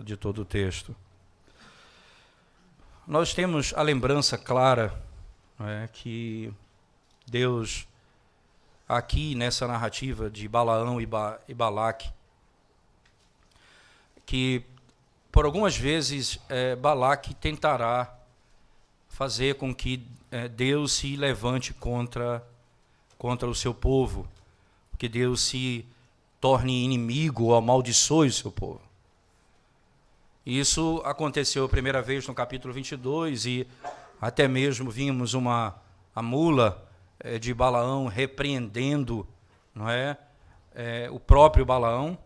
de todo o texto. Nós temos a lembrança clara, que Deus, aqui nessa narrativa de Balaão e Balaque, que por algumas vezes Balaque tentará fazer com que Deus se levante contra o seu povo, que Deus se torne inimigo ou amaldiçoe o seu povo. Isso aconteceu a primeira vez no capítulo 22 e até mesmo vimos a mula de Balaão repreendendo, não é, o próprio Balaão.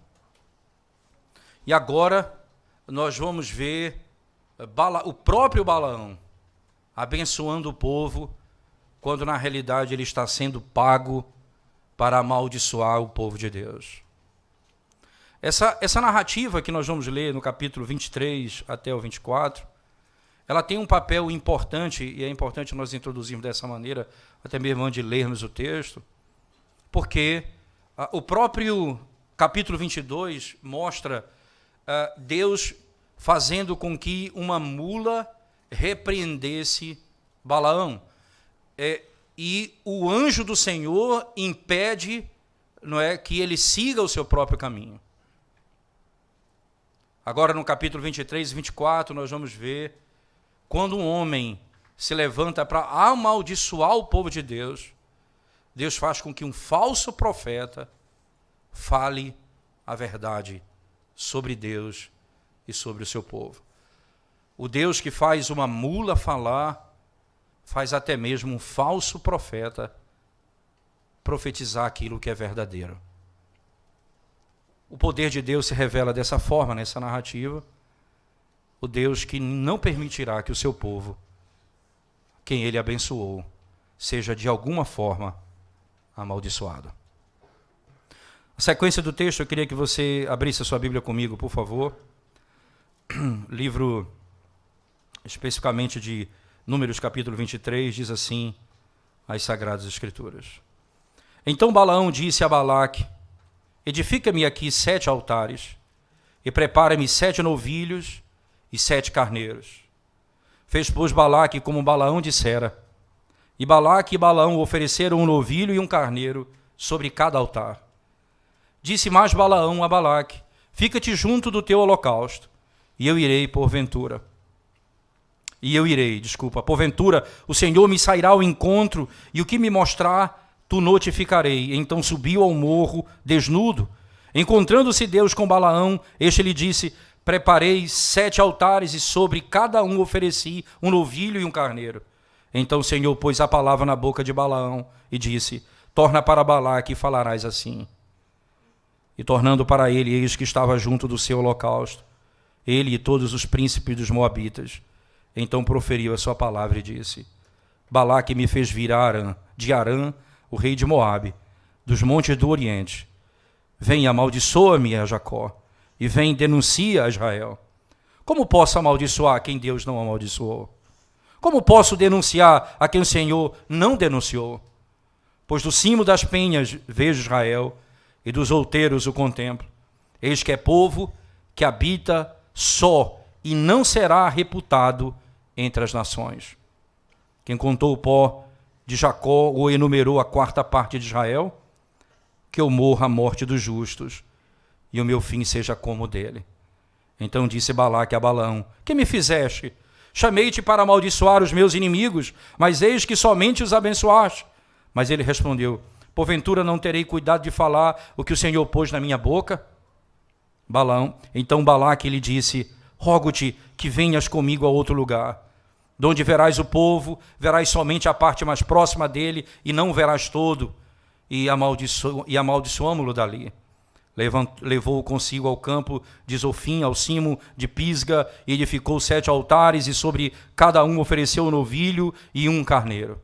E agora nós vamos ver o próprio Balaão abençoando o povo, quando na realidade ele está sendo pago para amaldiçoar o povo de Deus. Essa narrativa que nós vamos ler no capítulo 23 até o 24, ela tem um papel importante, e é importante nós introduzirmos dessa maneira, até mesmo antes de lermos o texto, porque o próprio capítulo 22 mostra Deus fazendo com que uma mula repreendesse Balaão. E o anjo do Senhor impede, não é, que ele siga o seu próprio caminho. Agora no capítulo 23 e 24 nós vamos ver quando um homem se levanta para amaldiçoar o povo de Deus, Deus faz com que um falso profeta fale a verdade sobre Deus e sobre o seu povo. O Deus que faz uma mula falar, faz até mesmo um falso profeta profetizar aquilo que é verdadeiro. O poder de Deus se revela dessa forma, nessa narrativa. O Deus que não permitirá que o seu povo, quem ele abençoou, seja de alguma forma amaldiçoado. A sequência do texto, eu queria que você abrisse a sua Bíblia comigo, por favor. Livro, especificamente de Números, capítulo 23, diz assim as Sagradas Escrituras. Então Balaão disse a Balaque: edifica-me aqui 7 altares, e prepara-me 7 novilhos e 7 carneiros. Fez, pois, Balaque como Balaão dissera. E Balaque e Balaão ofereceram um novilho e um carneiro sobre cada altar. Disse mais Balaão a Balaque: fica-te junto do teu holocausto, e eu irei porventura. Porventura o Senhor me sairá ao encontro, e o que me mostrar, tu notificarei. Então subiu ao morro, desnudo. Encontrando-se Deus com Balaão, este lhe disse: preparei 7 altares, e sobre cada um ofereci um novilho e um carneiro. Então o Senhor pôs a palavra na boca de Balaão, e disse: torna para Balaque e falarás assim. E tornando para ele, eis que estava junto do seu holocausto, ele e todos os príncipes dos moabitas. Então proferiu a sua palavra e disse: Balaque me fez vir de Arã, o rei de Moabe, dos montes do Oriente. Vem, amaldiçoa-me a Jacó, e vem, denuncia a Israel. Como posso amaldiçoar quem Deus não amaldiçoou? Como posso denunciar a quem o Senhor não denunciou? Pois do cimo das penhas vejo Israel, e dos outeiros o contemplo. Eis que é povo que habita só, e não será reputado entre as nações. Quem contou o pó de Jacó ou enumerou a 4ª parte de Israel? Que eu morra a morte dos justos, e o meu fim seja como o dele. Então disse Balaque a Balaão: que me fizeste? Chamei-te para amaldiçoar os meus inimigos, mas eis que somente os abençoaste. Mas ele respondeu: porventura não terei cuidado de falar o que o Senhor pôs na minha boca? Então Balaque lhe disse: rogo-te que venhas comigo a outro lugar, de onde verás o povo, verás somente a parte mais próxima dele, e não verás todo, e amaldiçoamo-lo dali. Levou-o consigo ao campo de Zofim, ao cimo de Pisga, e edificou 7 altares, e sobre cada um ofereceu um novilho e um carneiro.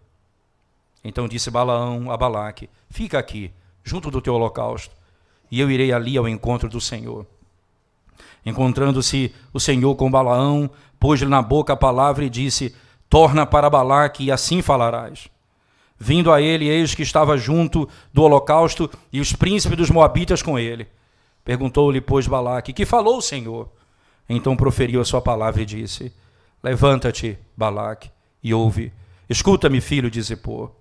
Então disse Balaão a Balaque: fica aqui, junto do teu holocausto, e eu irei ali ao encontro do Senhor. Encontrando-se o Senhor com Balaão, pôs-lhe na boca a palavra e disse: torna para Balaque, e assim falarás. Vindo a ele, eis que estava junto do holocausto, e os príncipes dos moabitas com ele. Perguntou-lhe, pois, Balaque: que falou o Senhor? Então proferiu a sua palavra e disse: levanta-te, Balaque, e ouve. Escuta-me, filho de Zippor.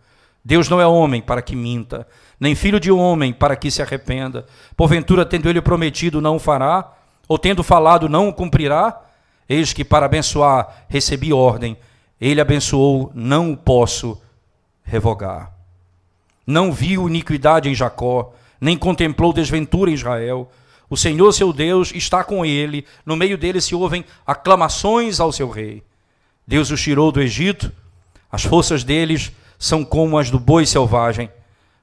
Deus não é homem para que minta, nem filho de homem para que se arrependa. Porventura, tendo ele prometido, não o fará? Ou tendo falado, não o cumprirá? Eis que para abençoar recebi ordem. Ele abençoou, não o posso revogar. Não viu iniquidade em Jacó, nem contemplou desventura em Israel. O Senhor, seu Deus, está com ele. No meio dele se ouvem aclamações ao seu rei. Deus os tirou do Egito. As forças deles são como as do boi selvagem,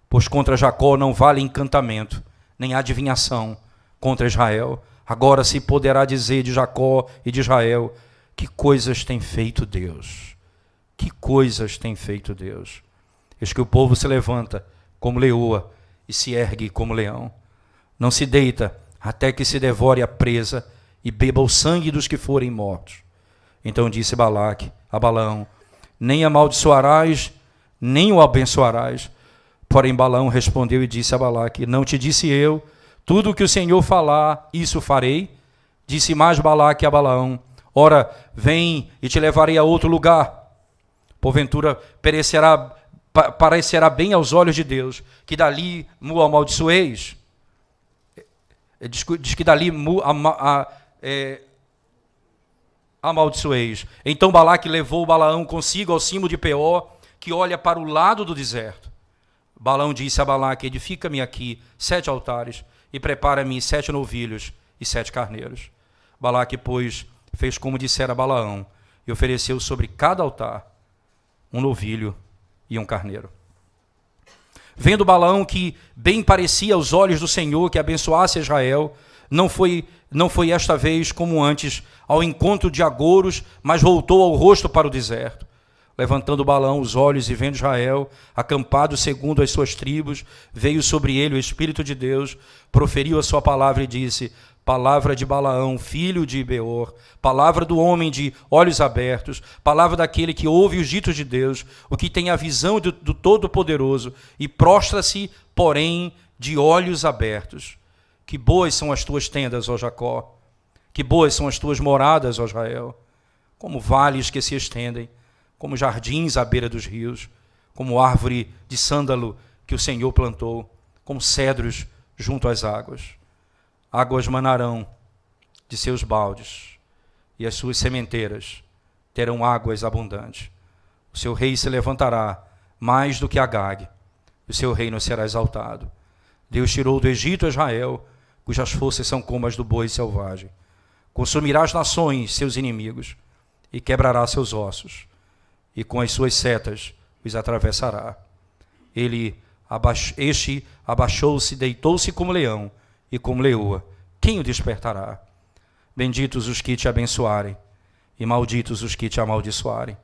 pois contra Jacó não vale encantamento, nem adivinhação contra Israel. Agora se poderá dizer de Jacó e de Israel: que coisas tem feito Deus? Que coisas tem feito Deus? Eis que o povo se levanta como leoa e se ergue como leão. Não se deita até que se devore a presa e beba o sangue dos que forem mortos. Então disse Balaque a Balaão: nem amaldiçoarás, nem o abençoarás. Porém Balaão respondeu e disse a Balaque: não te disse eu, tudo o que o Senhor falar, isso farei? Disse mais Balaque a Balaão: ora, vem e te levarei a outro lugar. Porventura parecerá bem aos olhos de Deus que dali mu amaldiçoeis. Diz que dali amaldiçoeis. Então Balaque levou Balaão consigo ao cimo de Peor, que olha para o lado do deserto. Balaão disse a Balaque: edifica-me aqui 7 altares e prepara-me 7 novilhos e 7 carneiros. Balaque, pois, fez como dissera Balaão e ofereceu sobre cada altar um novilho e um carneiro. Vendo Balaão que bem parecia aos olhos do Senhor que abençoasse Israel, não foi esta vez como antes ao encontro de agouros, mas voltou ao rosto para o deserto. Levantando Balaão os olhos e vendo Israel, acampado segundo as suas tribos, veio sobre ele o Espírito de Deus, proferiu a sua palavra e disse: palavra de Balaão, filho de Beor, palavra do homem de olhos abertos, palavra daquele que ouve os ditos de Deus, o que tem a visão do Todo-Poderoso, e prostra-se, porém, de olhos abertos. Que boas são as tuas tendas, ó Jacó, que boas são as tuas moradas, ó Israel, como vales que se estendem, como jardins à beira dos rios, como árvore de sândalo que o Senhor plantou, como cedros junto às águas. Águas manarão de seus baldes, e as suas sementeiras terão águas abundantes. O seu rei se levantará mais do que Agag, e o seu reino será exaltado. Deus tirou do Egito Israel, cujas forças são como as do boi selvagem. Consumirá as nações, seus inimigos, e quebrará seus ossos, e com as suas setas os atravessará. Este abaixou-se, deitou-se como leão, e como leoa, quem o despertará? Benditos os que te abençoarem, e malditos os que te amaldiçoarem.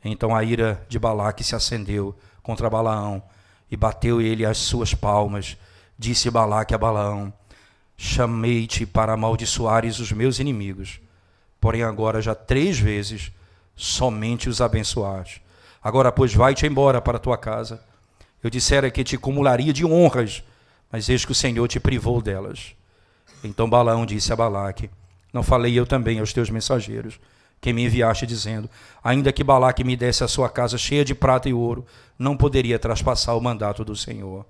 Então a ira de Balaque se acendeu contra Balaão, e bateu ele as suas palmas. Disse Balaque a Balaão: chamei-te para amaldiçoares os meus inimigos, porém agora já 3 vezes somente os abençoaste. Agora, pois, vai-te embora para a tua casa. Eu dissera que te acumularia de honras, mas eis que o Senhor te privou delas. Então Balaão disse a Balaque: não falei eu também aos teus mensageiros, que me enviaste, dizendo: ainda que Balaque me desse a sua casa cheia de prata e ouro, não poderia traspassar o mandato do Senhor,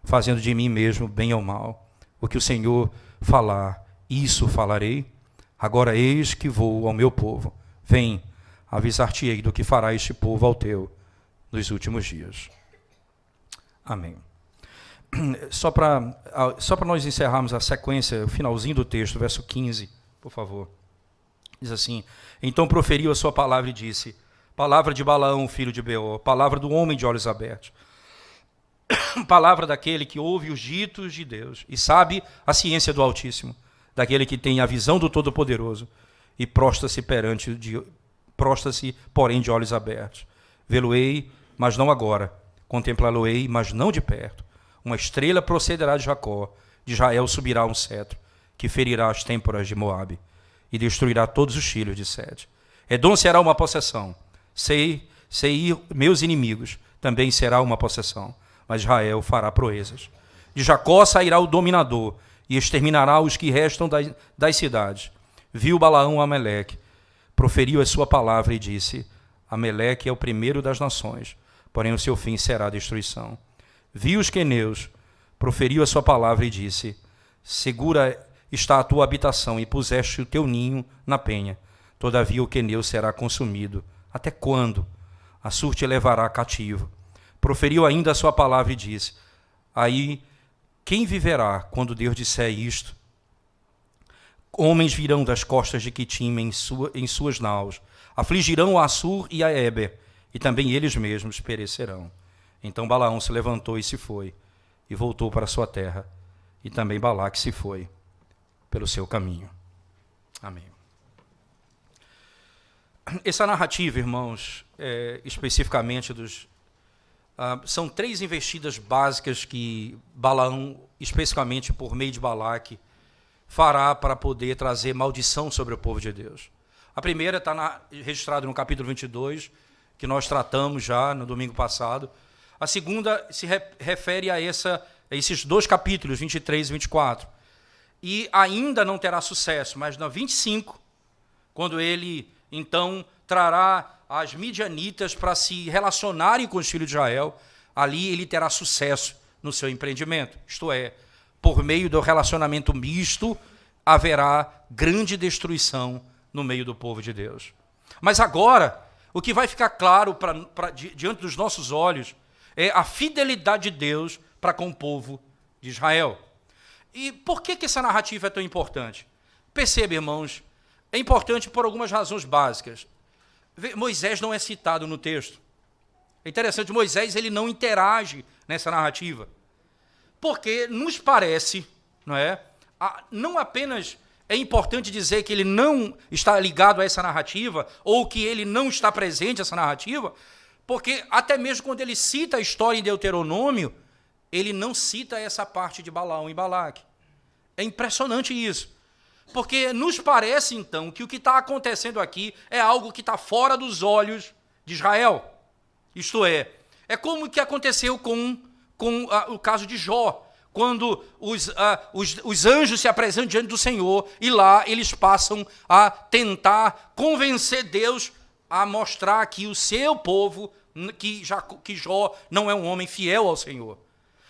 fazendo de mim mesmo bem ou mal. O que o Senhor falar, isso falarei. Agora eis que vou ao meu povo. Vem, avisar-te-ei do que fará este povo ao teu nos últimos dias. Amém. Só para nós encerrarmos a sequência, o finalzinho do texto, verso 15, por favor. Diz assim: então proferiu a sua palavra e disse: palavra de Balaão, filho de Beor, palavra do homem de olhos abertos, palavra daquele que ouve os ditos de Deus e sabe a ciência do Altíssimo, daquele que tem a visão do Todo-Poderoso e prostra-se, porém, de olhos abertos. Vê-lo-ei, mas não agora. Contemplá-lo-ei, mas não de perto. Uma estrela procederá de Jacó, de Israel subirá um cetro, que ferirá as têmporas de Moabe, e destruirá todos os filhos de Sete. Edom será uma possessão. Seir, meus inimigos, também será uma possessão, mas Israel fará proezas. De Jacó sairá o dominador, e exterminará os que restam das cidades. viu Balaão Amaleque, proferiu a sua palavra e disse: Amaleque é o primeiro das nações, porém o seu fim será a destruição. Viu os queneus, proferiu a sua palavra e disse: Segura está a tua habitação e puseste o teu ninho na penha. Todavia o queneu será consumido. Até quando? Assur te levará cativo. Proferiu ainda a sua palavra e disse: Aí quem viverá quando Deus disser isto? Homens virão das costas de Quitim em suas naus, afligirão a Assur e a Éber, e também eles mesmos perecerão. Então Balaão se levantou e se foi, e voltou para sua terra, e também Balaque se foi pelo seu caminho. Amém. Essa narrativa, irmãos, especificamente são 3 investidas básicas que Balaão, especificamente por meio de Balaque, fará para poder trazer maldição sobre o povo de Deus. A primeira está registrada no capítulo 22, que nós tratamos já no domingo passado. A segunda se refere a esses 2 capítulos, 23 e 24. E ainda não terá sucesso, mas na 25, quando ele, então, trará as midianitas para se relacionarem com os filhos de Israel, ali ele terá sucesso no seu empreendimento. Isto é, por meio do relacionamento misto, haverá grande destruição no meio do povo de Deus. Mas agora, o que vai ficar claro diante dos nossos olhos é a fidelidade de Deus para com o povo de Israel. E por que essa narrativa é tão importante? Perceba, irmãos, é importante por algumas razões básicas. Moisés não é citado no texto. É interessante, Moisés ele não interage nessa narrativa. Porque nos parece, não apenas é importante dizer que ele não está ligado a essa narrativa, ou que ele não está presente nessa narrativa, porque até mesmo quando ele cita a história em Deuteronômio, ele não cita essa parte de Balaão e Balaque. É impressionante isso. Porque nos parece, então, que o que está acontecendo aqui é algo que está fora dos olhos de Israel. Isto é como o que aconteceu com o caso de Jó, quando os anjos se apresentam diante do Senhor e lá eles passam a tentar convencer Deus a mostrar que o seu povo, que Jó não é um homem fiel ao Senhor.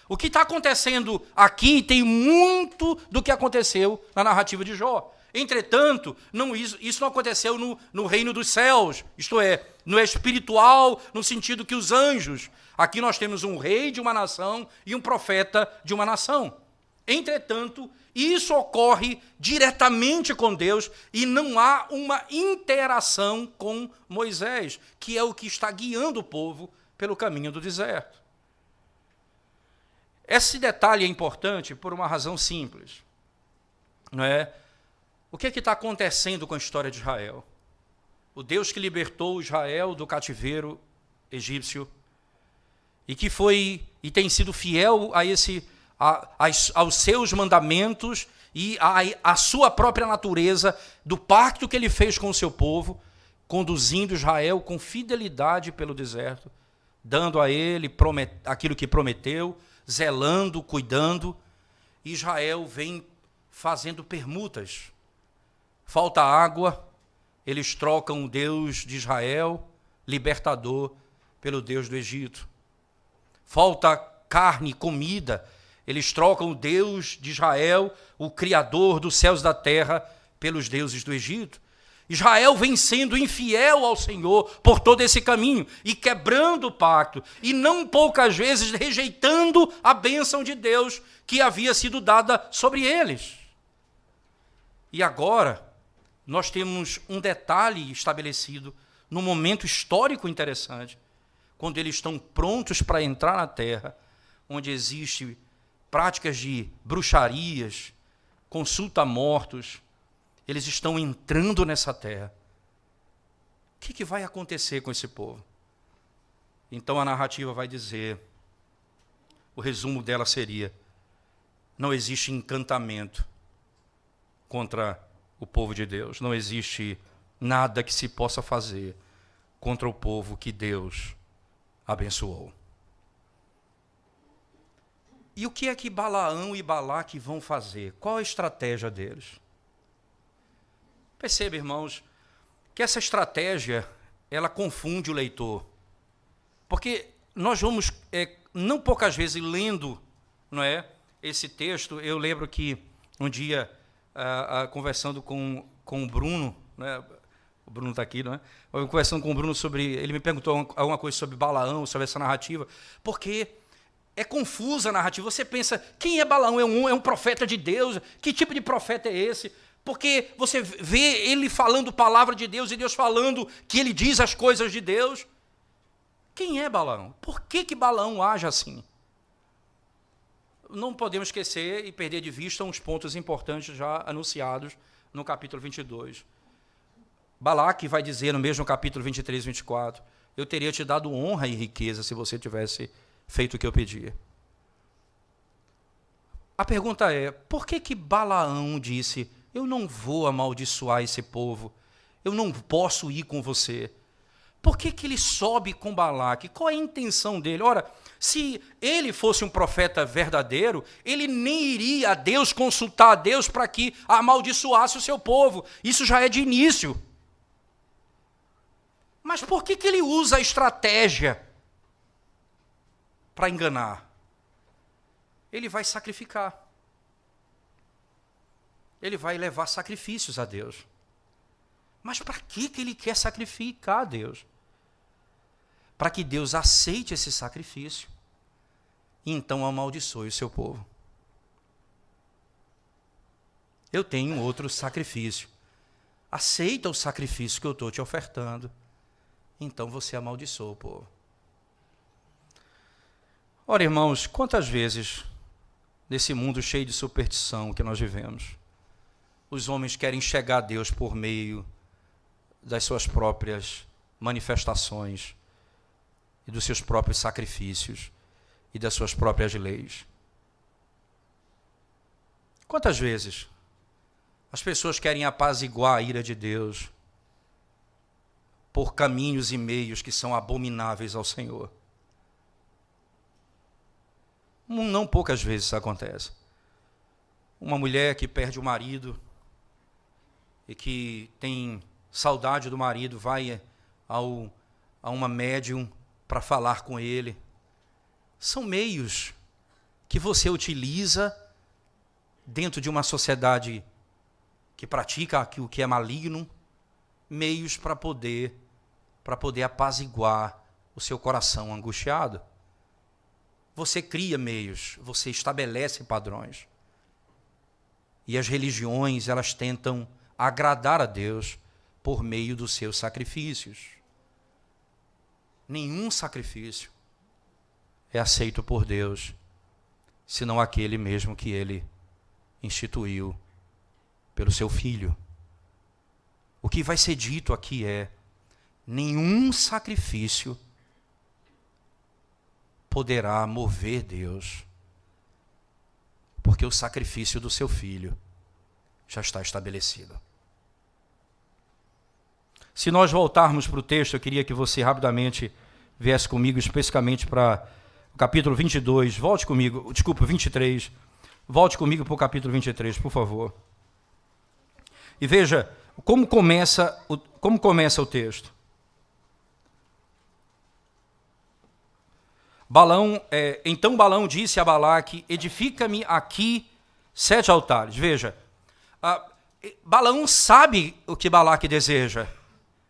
O que está acontecendo aqui tem muito do que aconteceu na narrativa de Jó. Entretanto, isso não aconteceu no reino dos céus, isto é, no espiritual, no sentido que os anjos. Aqui nós temos um rei de uma nação e um profeta de uma nação. Entretanto, isso ocorre diretamente com Deus e não há uma interação com Moisés, que é o que está guiando o povo pelo caminho do deserto. Esse detalhe é importante por uma razão simples. O que está acontecendo com a história de Israel? O Deus que libertou Israel do cativeiro egípcio e que foi e tem sido fiel aos seus mandamentos e à sua própria natureza, do pacto que ele fez com o seu povo, conduzindo Israel com fidelidade pelo deserto, dando a ele aquilo que prometeu, zelando, cuidando. Israel vem fazendo permutas. Falta água, eles trocam o Deus de Israel, libertador, pelo Deus do Egito. Falta carne, comida, eles trocam o Deus de Israel, o Criador dos céus e da terra, pelos deuses do Egito. Israel vem sendo infiel ao Senhor por todo esse caminho e quebrando o pacto, e não poucas vezes rejeitando a bênção de Deus que havia sido dada sobre eles. E agora, nós temos um detalhe estabelecido num momento histórico interessante, quando eles estão prontos para entrar na terra, onde existem práticas de bruxarias, consulta a mortos. Eles estão entrando nessa terra. O que vai acontecer com esse povo? Então a narrativa vai dizer, o resumo dela seria: não existe encantamento contra o povo de Deus, não existe nada que se possa fazer contra o povo que Deus abençoou. E o que é que Balaão e Balaque vão fazer? Qual a estratégia deles? Perceba, irmãos, que essa estratégia, ela confunde o leitor. Porque nós vamos, não poucas vezes, lendo, não é, esse texto. Eu lembro que um dia, conversando com o Bruno, né, o Bruno está aqui, não é? Eu conversando com o Bruno ele me perguntou alguma coisa sobre Balaão, sobre essa narrativa, porque é confusa a narrativa. Você pensa, quem é Balaão? É um profeta de Deus? Que tipo de profeta é esse? Porque você vê ele falando palavra de Deus e Deus falando que ele diz as coisas de Deus. Quem é Balaão? Por que Balaão age assim? Não podemos esquecer e perder de vista uns pontos importantes já anunciados no capítulo 22. Balaque vai dizer no mesmo capítulo 23 e 24, eu teria te dado honra e riqueza se você tivesse feito o que eu pedia. A pergunta é, por que Balaão disse, eu não vou amaldiçoar esse povo, eu não posso ir com você? Por que ele sobe com Balaque? Qual é a intenção dele? Ora, se ele fosse um profeta verdadeiro, ele nem iria a Deus, consultar a Deus para que amaldiçoasse o seu povo. Isso já é de início. Mas por que ele usa a estratégia para enganar? Ele vai sacrificar. Ele vai levar sacrifícios a Deus. Mas para que ele quer sacrificar a Deus? Para que Deus aceite esse sacrifício e então amaldiçoe o seu povo. Eu tenho outro sacrifício. Aceita o sacrifício que eu estou te ofertando, então você amaldiçoa o povo. Ora, irmãos, quantas vezes nesse mundo cheio de superstição que nós vivemos, os homens querem chegar a Deus por meio das suas próprias manifestações e dos seus próprios sacrifícios e das suas próprias leis. Quantas vezes as pessoas querem apaziguar a ira de Deus por caminhos e meios que são abomináveis ao Senhor? Não poucas vezes isso acontece. Uma mulher que perde o marido e que tem saudade do marido, vai a uma médium para falar com ele. São meios que você utiliza dentro de uma sociedade que pratica o que é maligno, meios para poder apaziguar o seu coração angustiado. Você cria meios, você estabelece padrões. E as religiões, elas tentam agradar a Deus por meio dos seus sacrifícios. Nenhum sacrifício é aceito por Deus, senão aquele mesmo que ele instituiu pelo seu Filho. O que vai ser dito aqui é, nenhum sacrifício poderá mover Deus, porque o sacrifício do seu Filho já está estabelecido. Se nós voltarmos para o texto, eu queria que você rapidamente viesse comigo, especificamente para o capítulo 22, 23, volte comigo para o capítulo 23, por favor. E veja como começa o texto. Então Balaão disse a Balaque, edifica-me aqui 7 altares. Veja, Balaão sabe o que Balaque deseja,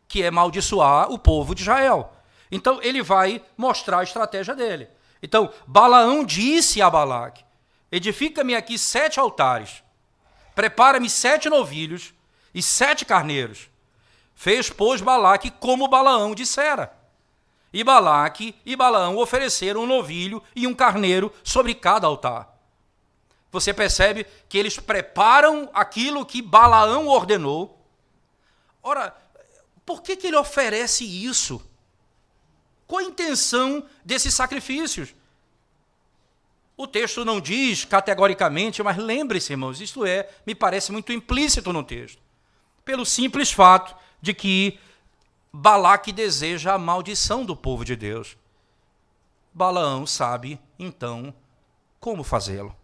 que é amaldiçoar o povo de Israel. Então ele vai mostrar a estratégia dele. Então Balaão disse a Balaque, edifica-me aqui 7 altares, prepara-me 7 novilhos e 7 carneiros. Fez, pois, Balaque como Balaão dissera. E Balaque e Balaão ofereceram um novilho e um carneiro sobre cada altar. Você percebe que eles preparam aquilo que Balaão ordenou. Ora, por que ele oferece isso? Qual a intenção desses sacrifícios? O texto não diz categoricamente, mas lembre-se, irmãos, isto me parece muito implícito no texto. Pelo simples fato de que Balaque deseja a maldição do povo de Deus. Balaão sabe, então, como fazê-lo.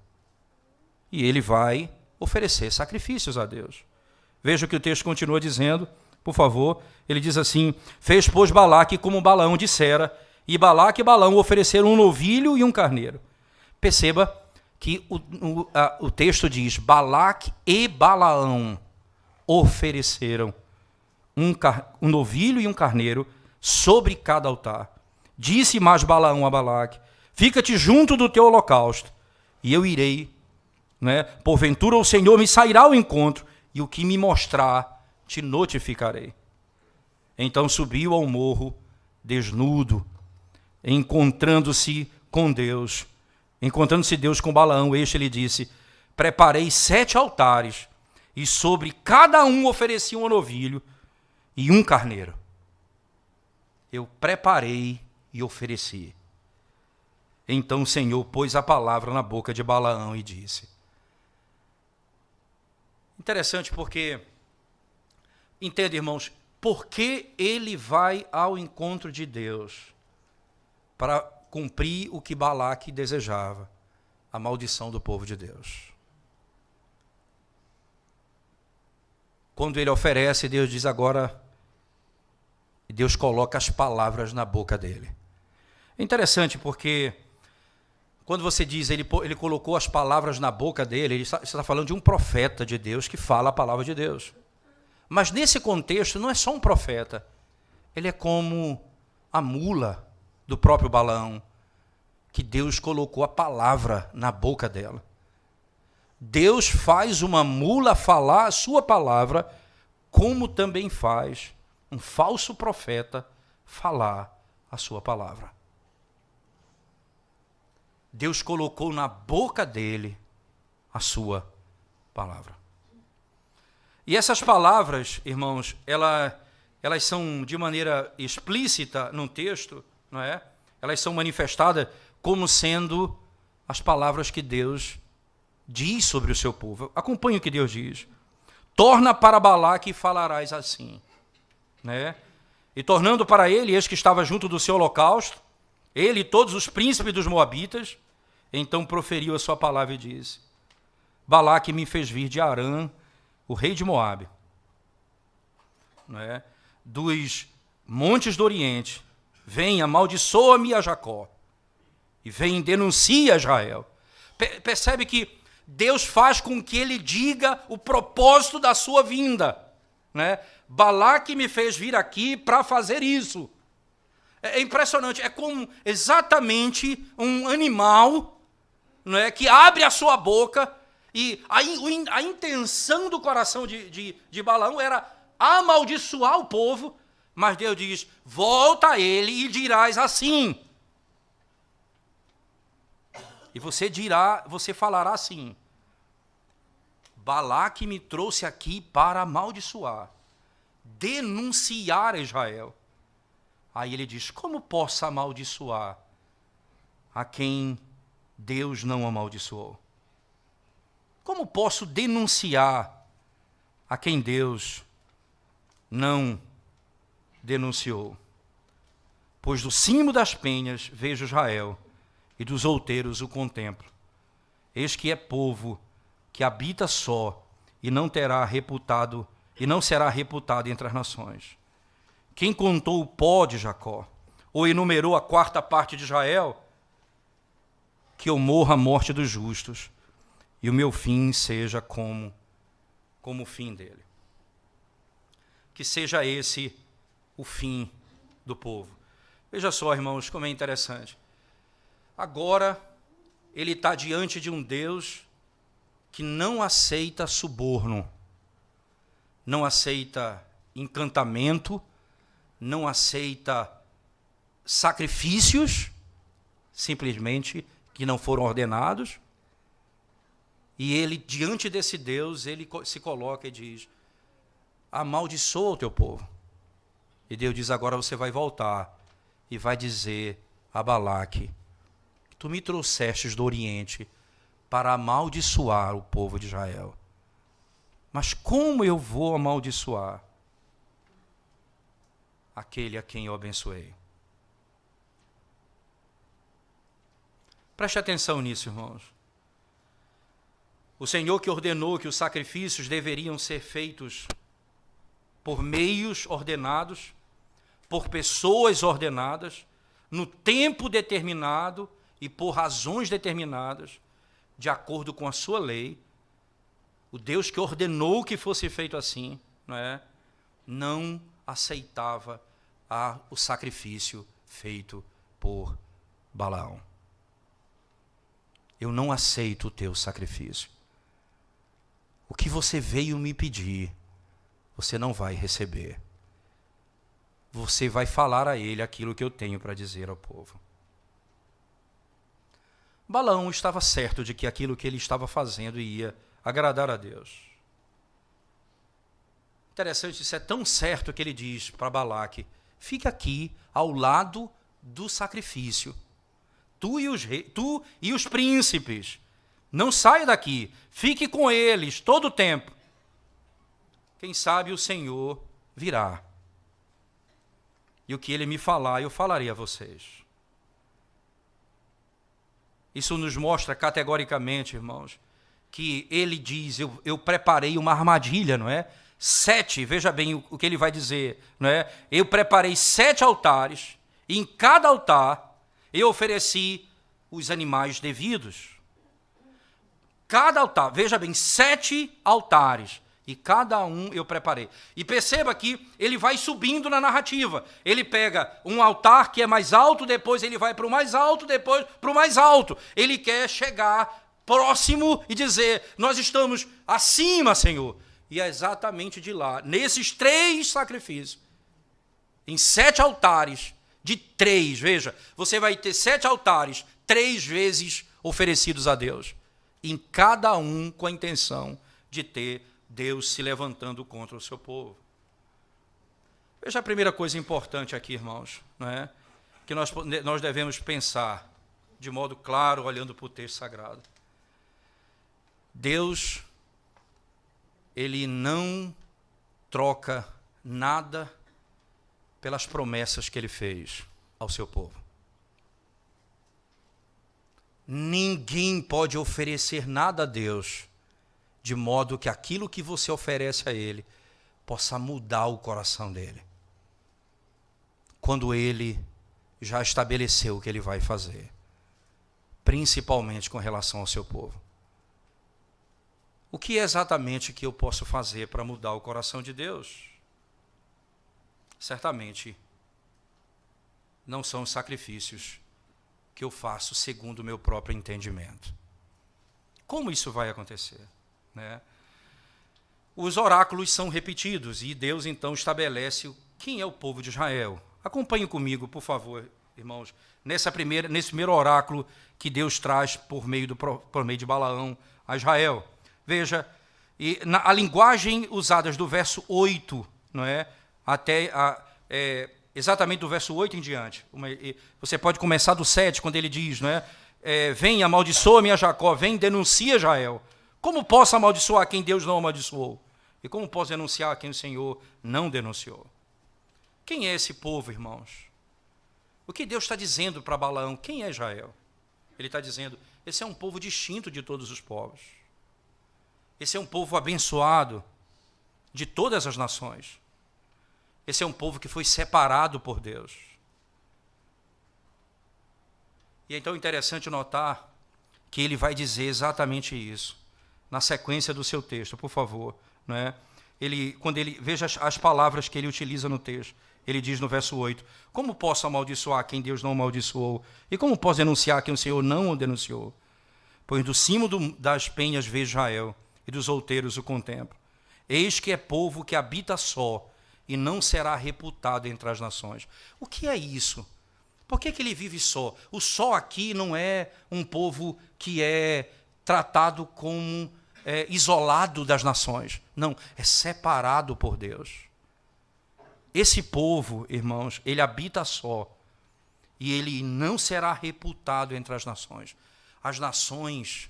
E ele vai oferecer sacrifícios a Deus. Veja o que o texto continua dizendo, por favor. Ele diz assim: fez, pois, Balaque como Balaão dissera, e Balaque e Balaão ofereceram um novilho e um carneiro. Perceba que o texto diz: Balaque e Balaão ofereceram um novilho e um carneiro sobre cada altar. Disse mais Balaão a Balaque: fica-te junto do teu holocausto, e eu irei, né? Porventura o Senhor me sairá ao encontro, e o que me mostrar te notificarei. Então subiu ao morro desnudo, encontrando-se Deus com Balaão. Este lhe disse: preparei 7 altares, e sobre cada um ofereci um novilho e um carneiro. Eu preparei e ofereci. Então o Senhor pôs a palavra na boca de Balaão e disse. Interessante porque, entende, irmãos, por que ele vai ao encontro de Deus? Para cumprir o que Balaque desejava, a maldição do povo de Deus. Quando ele oferece, Deus diz agora, Deus coloca as palavras na boca dele. É interessante porque, quando você diz ele colocou as palavras na boca dele, ele está falando de um profeta de Deus que fala a palavra de Deus. Mas nesse contexto não é só um profeta, ele é como a mula do próprio Balaão, que Deus colocou a palavra na boca dela. Deus faz uma mula falar a sua palavra, como também faz um falso profeta falar a sua palavra. Deus colocou na boca dele a sua palavra. E essas palavras, irmãos, elas são de maneira explícita no texto, não é? Elas são manifestadas como sendo as palavras que Deus diz sobre o seu povo. Acompanhe o que Deus diz. Torna para Balaque e falarás assim, né? E tornando para ele, eis que estava junto do seu holocausto, ele e todos os príncipes dos moabitas, então proferiu a sua palavra e disse: Balaque me fez vir de Arã, o rei de Moabe, né? Dos montes do Oriente, vem, amaldiçoa-me a Jacó, e vem, denuncia a Israel. Percebe que Deus faz com que ele diga o propósito da sua vinda, né? Balaque me fez vir aqui para fazer isso. É impressionante, é como exatamente um animal, não é, que abre a sua boca, e a intenção do coração de Balaão era amaldiçoar o povo, mas Deus diz: volta a ele e dirás assim. E você falará assim: Balaque me trouxe aqui para amaldiçoar, denunciar a Israel. Aí ele diz: como posso amaldiçoar a quem Deus não amaldiçoou? Como posso denunciar a quem Deus não denunciou? Pois do cimo das penhas vejo Israel, e dos outeiros o contemplo. Eis que é povo que habita só, e não será reputado entre as nações. Quem contou o pó de Jacó, ou enumerou a 4ª parte de Israel? Que eu morra a morte dos justos, e o meu fim seja como o fim dele. Que seja esse o fim do povo. Veja só, irmãos, como é interessante. Agora, ele está diante de um Deus que não aceita suborno, não aceita encantamento, não aceita sacrifícios, simplesmente, que não foram ordenados. E ele, diante desse Deus, ele se coloca e diz: amaldiçoa o teu povo. E Deus diz: agora você vai voltar e vai dizer a Balaque: tu me trouxestes do Oriente para amaldiçoar o povo de Israel. Mas como eu vou amaldiçoar aquele a quem eu abençoei? Preste atenção nisso, irmãos. O Senhor que ordenou que os sacrifícios deveriam ser feitos por meios ordenados, por pessoas ordenadas, no tempo determinado e por razões determinadas, de acordo com a sua lei. O Deus que ordenou que fosse feito assim, não aceitava o sacrifício feito por Balaão. Eu não aceito o teu sacrifício. O que você veio me pedir, você não vai receber. Você vai falar a ele aquilo que eu tenho para dizer ao povo. Balaão estava certo de que aquilo que ele estava fazendo ia agradar a Deus. Interessante, isso é tão certo que ele diz para Balaque: fica aqui ao lado do sacrifício. Tu e os príncipes, não saia daqui, fique com eles todo o tempo. Quem sabe o Senhor virá. E o que ele me falar, eu falarei a vocês. Isso nos mostra categoricamente, irmãos, que ele diz, eu preparei uma armadilha, não é? 7, veja bem o que ele vai dizer, não é? Eu preparei 7 altares, e em cada altar eu ofereci os animais devidos. Cada altar, veja bem, 7 altares, e cada um eu preparei. E perceba que ele vai subindo na narrativa. Ele pega um altar que é mais alto, depois ele vai para o mais alto, depois para o mais alto. Ele quer chegar próximo e dizer: nós estamos acima, Senhor. E é exatamente de lá, nesses 3 sacrifícios, em 7 altares, de 3, veja, você vai ter 7 altares, 3 vezes oferecidos a Deus, em cada um com a intenção de ter Deus se levantando contra o seu povo. Veja a primeira coisa importante aqui, irmãos, que nós devemos pensar de modo claro, olhando para o texto sagrado. Deus, ele não troca nada pelas promessas que ele fez ao seu povo. Ninguém pode oferecer nada a Deus de modo que aquilo que você oferece a ele possa mudar o coração dele, quando ele já estabeleceu o que ele vai fazer, principalmente com relação ao seu povo. O que é exatamente que eu posso fazer para mudar o coração de Deus? Certamente não são os sacrifícios que eu faço segundo o meu próprio entendimento. Como isso vai acontecer? Os oráculos são repetidos e Deus então estabelece quem é o povo de Israel. Acompanhe comigo, por favor, irmãos, nesse primeiro oráculo que Deus traz por meio de Balaão a Israel. Veja, a linguagem usada do verso 8, até exatamente do verso 8 em diante. Você pode começar do 7, quando ele diz, vem, amaldiçoa-me a Jacó, vem, denuncia Israel. Como posso amaldiçoar quem Deus não amaldiçoou? E como posso denunciar quem o Senhor não denunciou? Quem é esse povo, irmãos? O que Deus está dizendo para Balaão? Quem é Israel? Ele está dizendo: esse é um povo distinto de todos os povos. Esse é um povo abençoado de todas as nações. Esse é um povo que foi separado por Deus. E é então interessante notar que ele vai dizer exatamente isso na sequência do seu texto, por favor. Veja as palavras que ele utiliza no texto. Ele diz no verso 8: como posso amaldiçoar quem Deus não amaldiçoou? E como posso denunciar quem o Senhor não o denunciou? Pois do cimo das penhas vejo Israel, e dos outeiros o contemplo. Eis que é povo que habita só, e não será reputado entre as nações. O que é isso? Por que ele vive só? O só aqui não é um povo que é tratado como isolado das nações. Não, é separado por Deus. Esse povo, irmãos, ele habita só, e ele não será reputado entre as nações. As nações,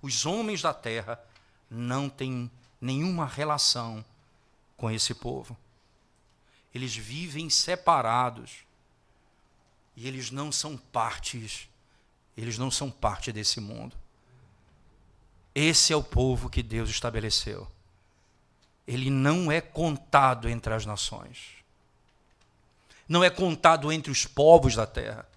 os homens da terra, não têm nenhuma relação com esse povo. Eles vivem separados, e eles não são parte desse mundo. Esse é o povo que Deus estabeleceu. Ele não é contado entre as nações. Não é contado entre os povos da terra.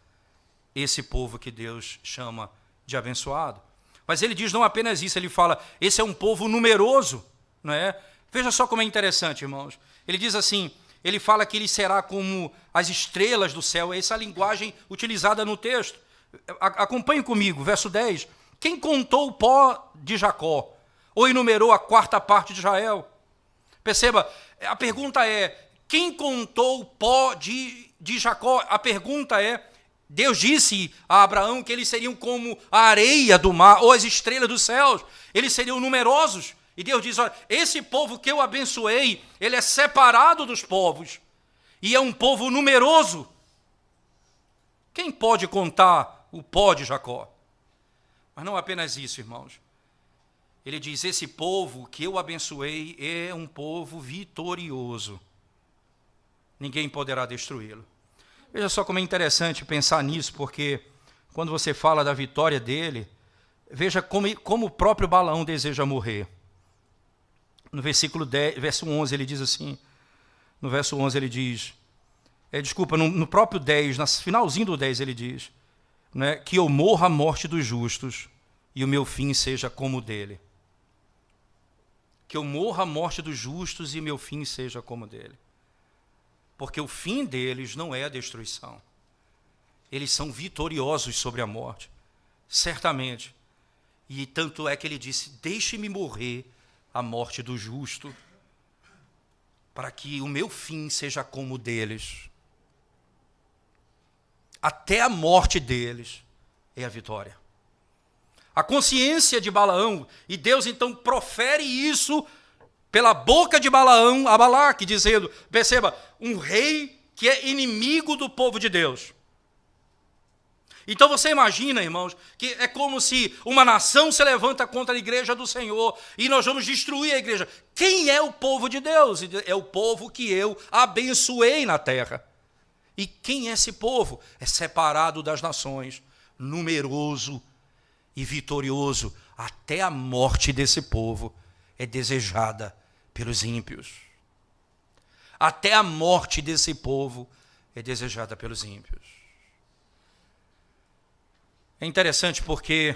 Esse povo que Deus chama de abençoado. Mas ele diz não apenas isso, ele fala, esse é um povo numeroso, não é? Veja só como é interessante, irmãos. Ele diz assim, ele fala que ele será como as estrelas do céu. Essa é a linguagem utilizada no texto. Acompanhe comigo, verso 10. Quem contou o pó de Jacó? Ou enumerou a quarta parte de Israel? Perceba, a pergunta é, quem contou o pó de Jacó? A pergunta é, Deus disse a Abraão que eles seriam como a areia do mar, ou as estrelas dos céus. Eles seriam numerosos. E Deus diz, olha, esse povo que eu abençoei, ele é separado dos povos. E é um povo numeroso. Quem pode contar o pó de Jacó? Mas não apenas isso, irmãos. Ele diz, esse povo que eu abençoei é um povo vitorioso. Ninguém poderá destruí-lo. Veja só como é interessante pensar nisso, porque quando você fala da vitória dele, veja como o próprio Balaão deseja morrer. No versículo 10, verso 11, ele diz assim, no verso 11 ele diz, no próprio 10, no finalzinho do 10 ele diz, né, que eu morra a morte dos justos e o meu fim seja como o dele. Que eu morra a morte dos justos e o meu fim seja como o dele. Porque o fim deles não é a destruição. Eles são vitoriosos sobre a morte, certamente. E tanto é que ele disse, deixe-me morrer a morte do justo, para que o meu fim seja como o deles. Até a morte deles é a vitória. A consciência de Balaão, e Deus então profere isso pela boca de Balaão a Balaque, dizendo, perceba, um rei que é inimigo do povo de Deus. Então você imagina, irmãos, que é como se uma nação se levanta contra a igreja do Senhor e nós vamos destruir a igreja. Quem é o povo de Deus? É o povo que eu abençoei na terra. E quem é esse povo? É separado das nações, numeroso e vitorioso. Até a morte desse povo é desejada pelos ímpios. Até a morte desse povo é desejada pelos ímpios. É interessante porque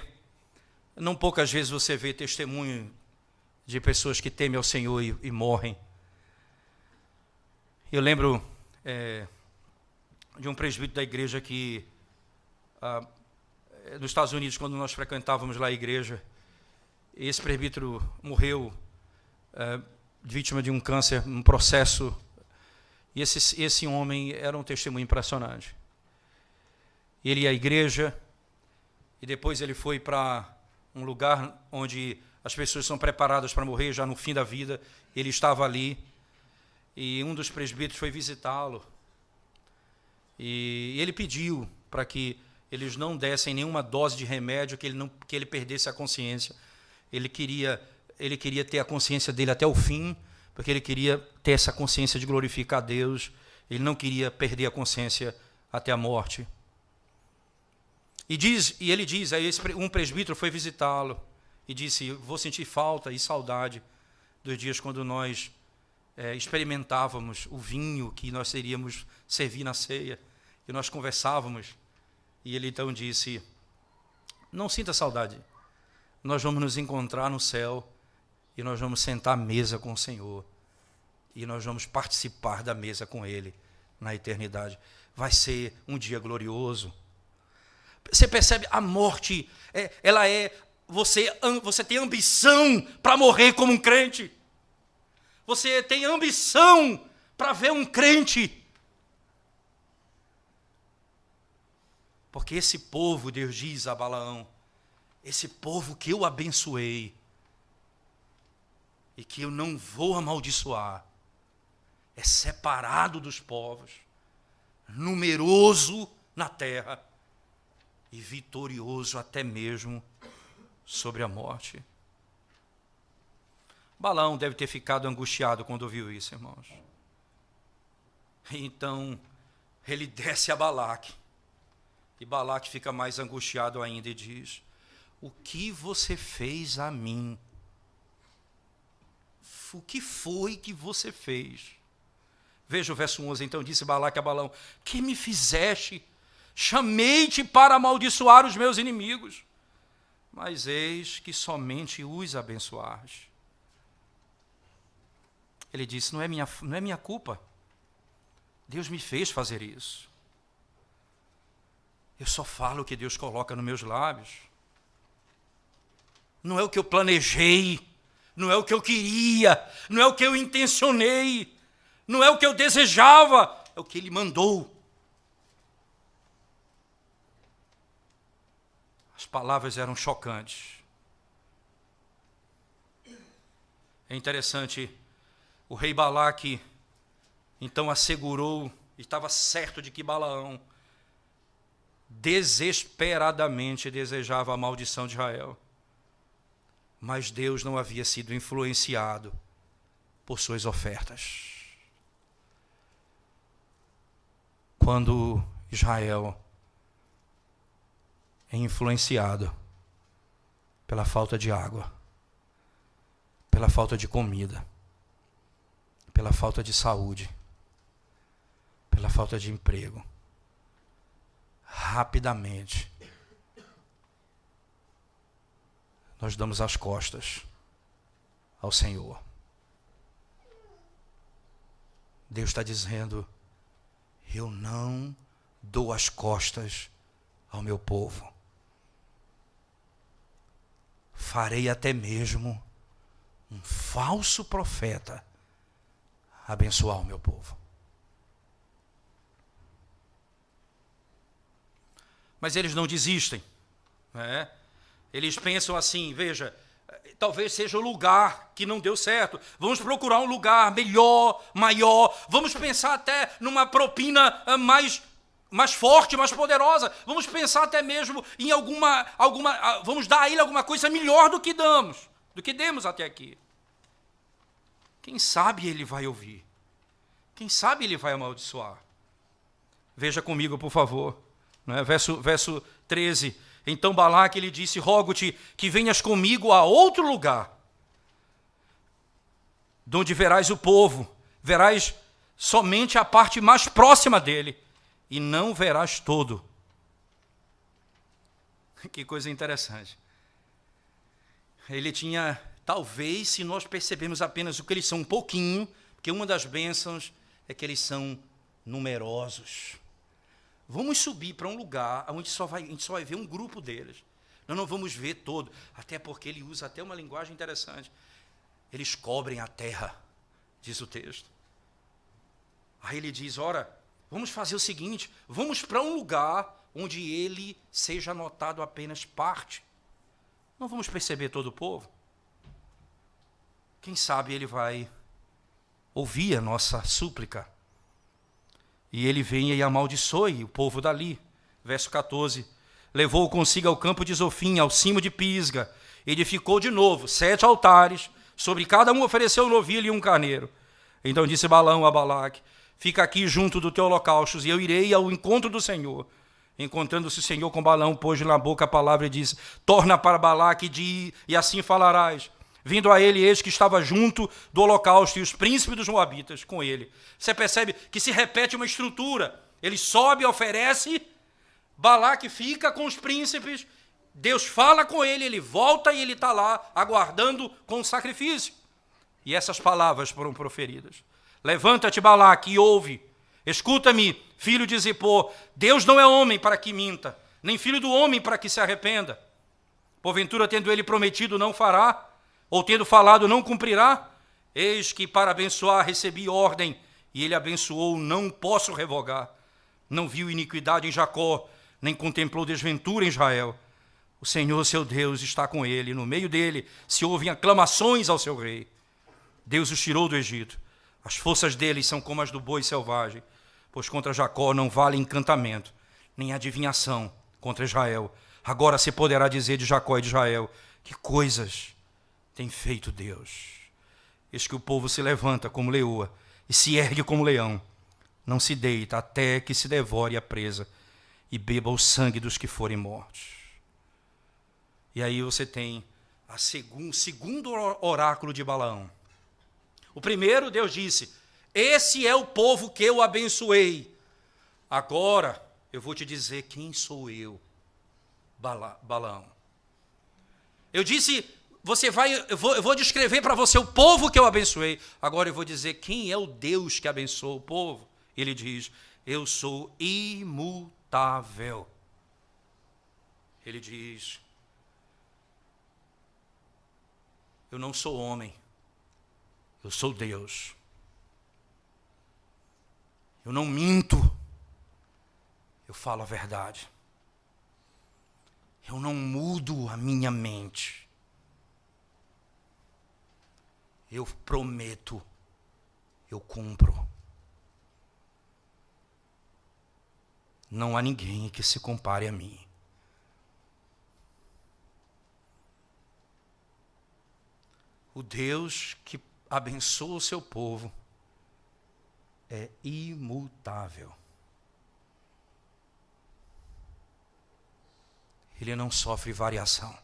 não poucas vezes você vê testemunho de pessoas que temem ao Senhor e morrem. Eu lembro de um presbítero da igreja que, nos Estados Unidos, quando nós frequentávamos lá a igreja, esse presbítero morreu vítima de um câncer, um processo, e esse homem era um testemunho impressionante. Ele ia à igreja, e depois ele foi para um lugar onde as pessoas são preparadas para morrer, já no fim da vida. Ele estava ali, e um dos presbíteros foi visitá-lo. E ele pediu para que eles não dessem nenhuma dose de remédio, que ele perdesse a consciência. Ele queria ter a consciência dele até o fim, porque ele queria ter essa consciência de glorificar a Deus. Ele não queria perder a consciência até a morte. E ele diz, aí um presbítero foi visitá-lo e disse, vou sentir falta e saudade dos dias quando nós experimentávamos o vinho que nós iríamos servir na ceia, e nós conversávamos. E ele então disse, não sinta saudade, nós vamos nos encontrar no céu e nós vamos sentar à mesa com o Senhor e nós vamos participar da mesa com Ele na eternidade. Vai ser um dia glorioso. Você percebe, a morte, você tem ambição para morrer como um crente. Você tem ambição para ver um crente. Porque esse povo, Deus diz a Balaão, esse povo que eu abençoei e que eu não vou amaldiçoar, é separado dos povos, numeroso na terra e vitorioso até mesmo sobre a morte. Balaão deve ter ficado angustiado quando ouviu isso, irmãos. Então, ele desce a Balaque. E Balaque fica mais angustiado ainda e diz, o que você fez a mim? O que foi que você fez? Veja o verso 11, então disse Balaque a Balaão, que me fizeste? Chamei-te para amaldiçoar os meus inimigos, mas eis que somente os abençoaste. Ele disse, não é minha culpa. Deus me fez fazer isso. Eu só falo o que Deus coloca nos meus lábios. Não é o que eu planejei, não é o que eu queria, não é o que eu intencionei, não é o que eu desejava, é o que Ele mandou. As palavras eram chocantes. É interessante, o rei Balaque então assegurou, estava certo de que Balaão desesperadamente desejava a maldição de Israel. Mas Deus não havia sido influenciado por suas ofertas. Quando Israel é influenciado pela falta de água, pela falta de comida, pela falta de saúde, pela falta de emprego, rapidamente nós damos as costas ao Senhor. Deus está dizendo, eu não dou as costas ao meu povo. Farei até mesmo um falso profeta abençoar o meu povo. Mas eles não desistem, né? Eles pensam assim, veja, talvez seja o lugar que não deu certo. Vamos procurar um lugar melhor, maior. Vamos pensar até numa propina mais forte, mais poderosa. Vamos pensar até mesmo em vamos dar a ele alguma coisa melhor do que demos até aqui. Quem sabe ele vai ouvir? Quem sabe ele vai amaldiçoar? Veja comigo, por favor. Né? Verso 13. Então Balaque lhe disse, rogo-te que venhas comigo a outro lugar, de onde verás o povo, verás somente a parte mais próxima dele, e não verás todo. Que coisa interessante. Ele tinha, talvez, se nós percebemos apenas o que eles são um pouquinho, porque uma das bênçãos é que eles são numerosos. Vamos subir para um lugar onde a gente só vai ver um grupo deles. Nós não vamos ver todo, até porque ele usa até uma linguagem interessante. Eles cobrem a terra, diz o texto. Aí ele diz, ora, vamos fazer o seguinte, vamos para um lugar onde ele seja notado apenas parte. Não vamos perceber todo o povo. Quem sabe ele vai ouvir a nossa súplica. E ele vem e amaldiçoe o povo dali. Verso 14. Levou consigo ao campo de Zofim, ao cimo de Pisga. Edificou de novo 7 altares. Sobre cada um ofereceu um novilho e um carneiro. Então disse Balaão a Balaque, fica aqui junto do teu holocaustos, e eu irei ao encontro do Senhor. Encontrando-se o Senhor com Balaão, pôs-lhe na boca a palavra e disse, torna para Balaque e assim falarás. Vindo a ele, eis que estava junto do holocausto, e os príncipes dos moabitas com ele. Você percebe que se repete uma estrutura. Ele sobe, oferece, Balaque fica com os príncipes, Deus fala com ele, ele volta e ele está lá, aguardando com o sacrifício. E essas palavras foram proferidas. Levanta-te, Balaque, e ouve. Escuta-me, filho de Zippor, Deus não é homem para que minta, nem filho do homem para que se arrependa. Porventura, tendo ele prometido, não fará, ou tendo falado, não cumprirá? Eis que para abençoar recebi ordem, e ele abençoou, não posso revogar. Não viu iniquidade em Jacó, nem contemplou desventura em Israel. O Senhor, seu Deus, está com ele, no meio dele se ouvem aclamações ao seu rei. Deus os tirou do Egito. As forças deles são como as do boi selvagem, pois contra Jacó não vale encantamento, nem adivinhação contra Israel. Agora se poderá dizer de Jacó e de Israel, que coisas tem feito Deus. Eis que o povo se levanta como leoa e se ergue como leão. Não se deita até que se devore a presa e beba o sangue dos que forem mortos. E aí você tem o segundo oráculo de Balaão. O primeiro, Deus disse: esse é o povo que eu abençoei. Agora eu vou te dizer quem sou eu, Balaão. Eu disse, eu vou descrever para você o povo que eu abençoei. Agora eu vou dizer quem é o Deus que abençoa o povo. Ele diz: eu sou imutável. Ele diz: eu não sou homem, eu sou Deus. Eu não minto, eu falo a verdade. Eu não mudo a minha mente. Eu prometo, eu cumpro. Não há ninguém que se compare a mim. O Deus que abençoa o seu povo é imutável. Ele não sofre variação.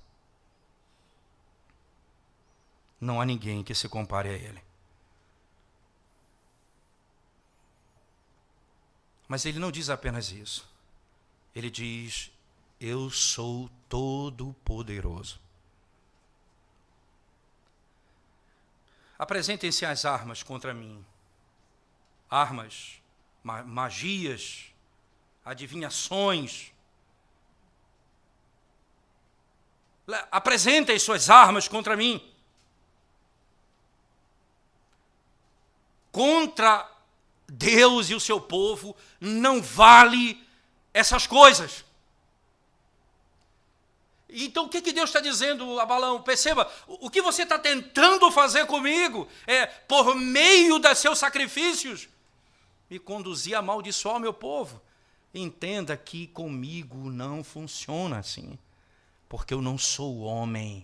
Não há ninguém que se compare a ele. Mas ele não diz apenas isso. Ele diz: eu sou todo-poderoso. Apresentem-se as armas contra mim. Armas, magias, adivinhações. Apresentem suas armas contra mim. Contra Deus e o seu povo não vale essas coisas. Então o que Deus está dizendo a Balaão? Perceba, o que você está tentando fazer comigo é, por meio dos seus sacrifícios, me conduzir a amaldiçoar o meu povo. Entenda que comigo não funciona assim, porque eu não sou homem,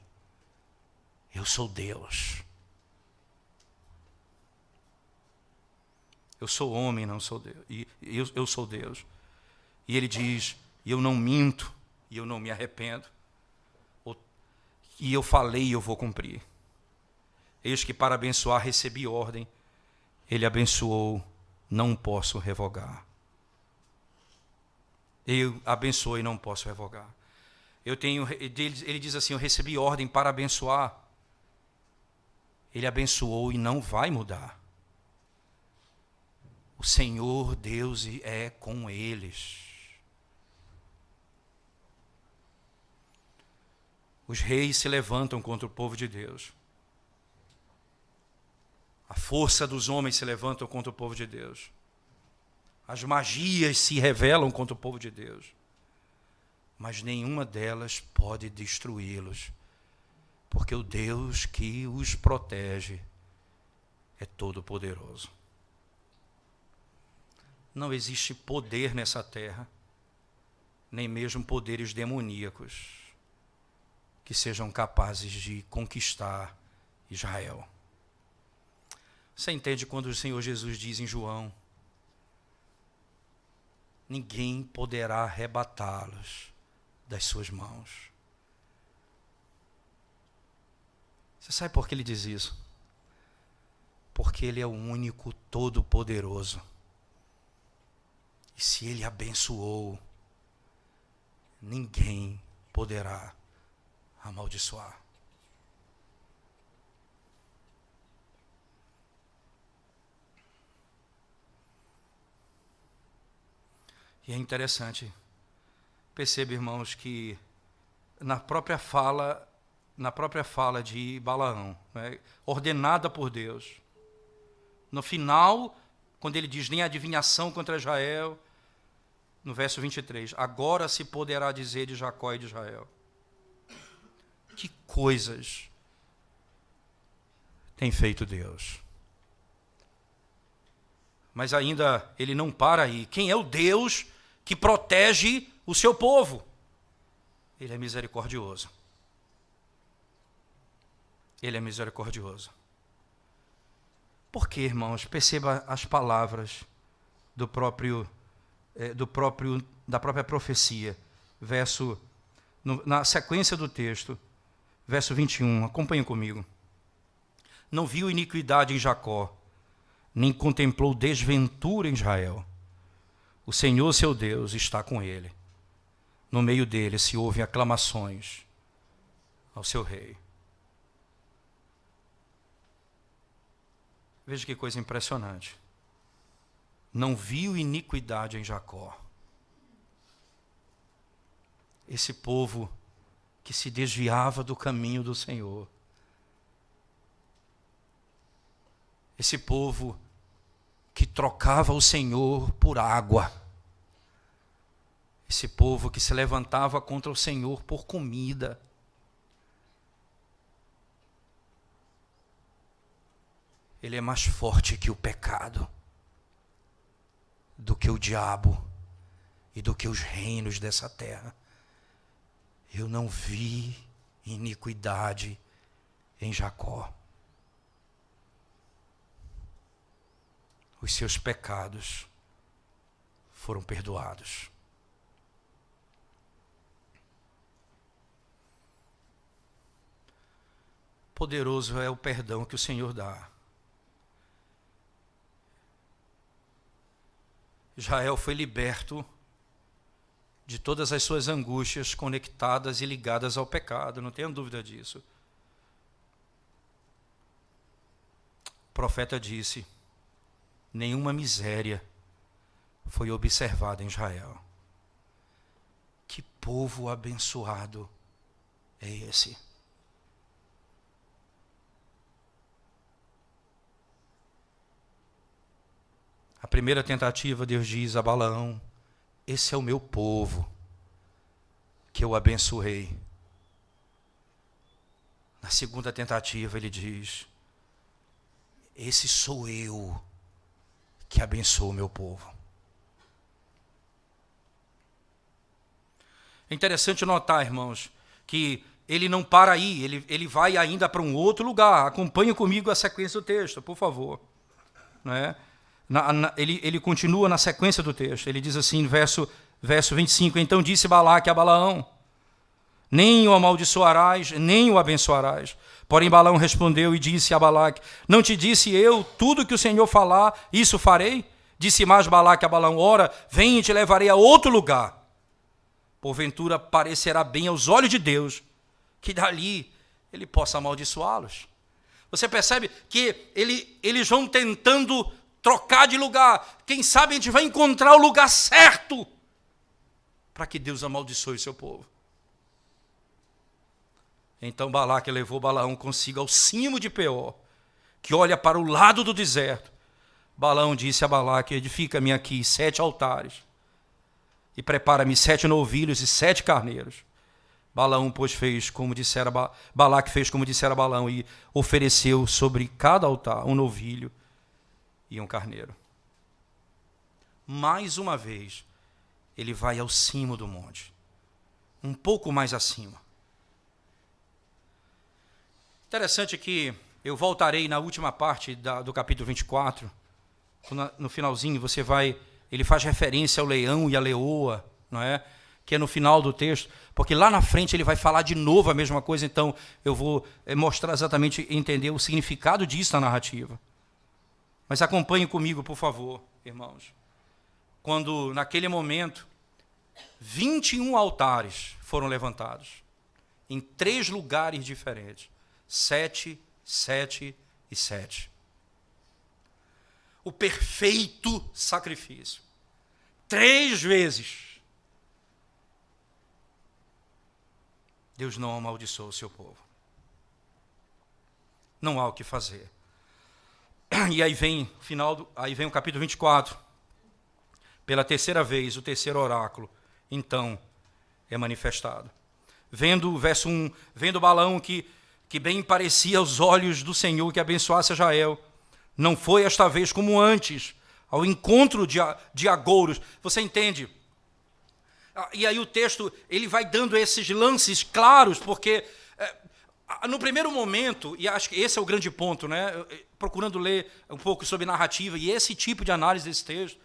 eu sou Deus. Eu sou homem, não sou Deus. E eu sou Deus. E ele diz: eu não minto e eu não me arrependo. E eu falei e eu vou cumprir. Eis que para abençoar recebi ordem. Ele abençoou, não posso revogar. Eu abençoei, não posso revogar. Ele diz assim: eu recebi ordem para abençoar. Ele abençoou e não vai mudar. O Senhor Deus é com eles. Os reis se levantam contra o povo de Deus. A força dos homens se levantam contra o povo de Deus. As magias se revelam contra o povo de Deus. Mas nenhuma delas pode destruí-los, porque o Deus que os protege é todo-poderoso. Não existe poder nessa terra, nem mesmo poderes demoníacos, que sejam capazes de conquistar Israel. Você entende quando o Senhor Jesus diz em João: ninguém poderá arrebatá-los das suas mãos. Você sabe por que ele diz isso? Porque ele é o único todo-poderoso. E se ele abençoou, ninguém poderá amaldiçoar. E é interessante, perceba, irmãos, que na própria fala de Balaão, né, ordenada por Deus, no final, quando ele diz nem adivinhação contra Israel, no verso 23, agora se poderá dizer de Jacó e de Israel. Que coisas tem feito Deus? Mas ainda ele não para aí. Quem é o Deus que protege o seu povo? Ele é misericordioso. Ele é misericordioso. Por quê, irmãos? Perceba as palavras da própria profecia. na sequência do texto, verso 21, acompanha comigo. Não viu iniquidade em Jacó, nem contemplou desventura em Israel. O Senhor, seu Deus, está com ele. No meio dele se ouvem aclamações ao seu rei. Veja que coisa impressionante. Não viu iniquidade em Jacó. Esse povo que se desviava do caminho do Senhor. Esse povo que trocava o Senhor por água. Esse povo que se levantava contra o Senhor por comida. Ele é mais forte que o pecado, do que o diabo e do que os reinos dessa terra. Eu não vi iniquidade em Jacó. Os seus pecados foram perdoados. Poderoso é o perdão que o Senhor dá. Israel foi liberto de todas as suas angústias conectadas e ligadas ao pecado, não tenha dúvida disso. O profeta disse: nenhuma miséria foi observada em Israel. Que povo abençoado é esse? A primeira tentativa, Deus diz a Balaão: esse é o meu povo, que eu abençoei. Na segunda tentativa, ele diz: esse sou eu, que abençoo o meu povo. É interessante notar, irmãos, que ele não para aí, ele vai ainda para um outro lugar. Acompanhe comigo a sequência do texto, por favor. Não é? Ele continua na sequência do texto. Ele diz assim, verso 25: então disse Balaque a Balaão: nem o amaldiçoarás, nem o abençoarás. Porém Balaão respondeu e disse a Balaque: não te disse eu, tudo que o Senhor falar, isso farei? Disse mais Balaque a Balaão: ora, vem e te levarei a outro lugar. Porventura parecerá bem aos olhos de Deus que dali ele possa amaldiçoá-los. Você percebe que eles vão tentando trocar de lugar. Quem sabe a gente vai encontrar o lugar certo para que Deus amaldiçoe o seu povo. Então Balaque levou Balaão consigo ao cimo de Peor, que olha para o lado do deserto. Balaão disse a Balaque: edifica-me aqui 7 altares e prepara-me 7 novilhos e 7 carneiros. Balaão, pois, Balaque fez como dissera Balaão e ofereceu sobre cada altar um novilho e um carneiro. Mais uma vez, ele vai ao cimo do monte, um pouco mais acima. Interessante que eu voltarei na última parte do capítulo 24, no finalzinho ele faz referência ao leão e à leoa, não é? Que é no final do texto, porque lá na frente ele vai falar de novo a mesma coisa, então eu vou mostrar exatamente, entender o significado disso na narrativa. Mas acompanhe comigo, por favor, irmãos. Quando, naquele momento, 21 altares foram levantados, em 3 lugares diferentes. 7, 7 e 7. O perfeito sacrifício. 3 vezes. Deus não amaldiçoou o seu povo. Não há o que fazer. E aí vem o capítulo 24. Pela terceira vez, o terceiro oráculo, então, é manifestado. Vendo o verso 1, vendo Balaão que bem parecia aos olhos do Senhor que abençoasse Israel, não foi esta vez como antes, ao encontro de agouros. Você entende? E aí o texto ele vai dando esses lances claros, porque no primeiro momento, e acho que esse é o grande ponto, né? Procurando ler um pouco sobre narrativa e esse tipo de análise desse texto,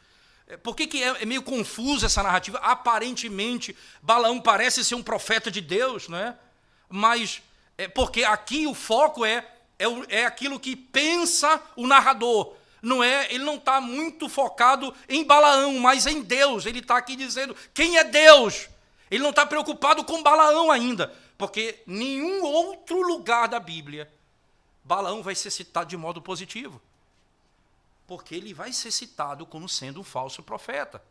Por que é meio confusa essa narrativa? Aparentemente, Balaão parece ser um profeta de Deus, não é? Mas porque aqui o foco é aquilo que pensa o narrador. Ele não está muito focado em Balaão, mas em Deus. Ele está aqui dizendo quem é Deus. Ele não está preocupado com Balaão ainda, porque nenhum outro lugar da Bíblia Balaão vai ser citado de modo positivo. Porque ele vai ser citado como sendo um falso profeta,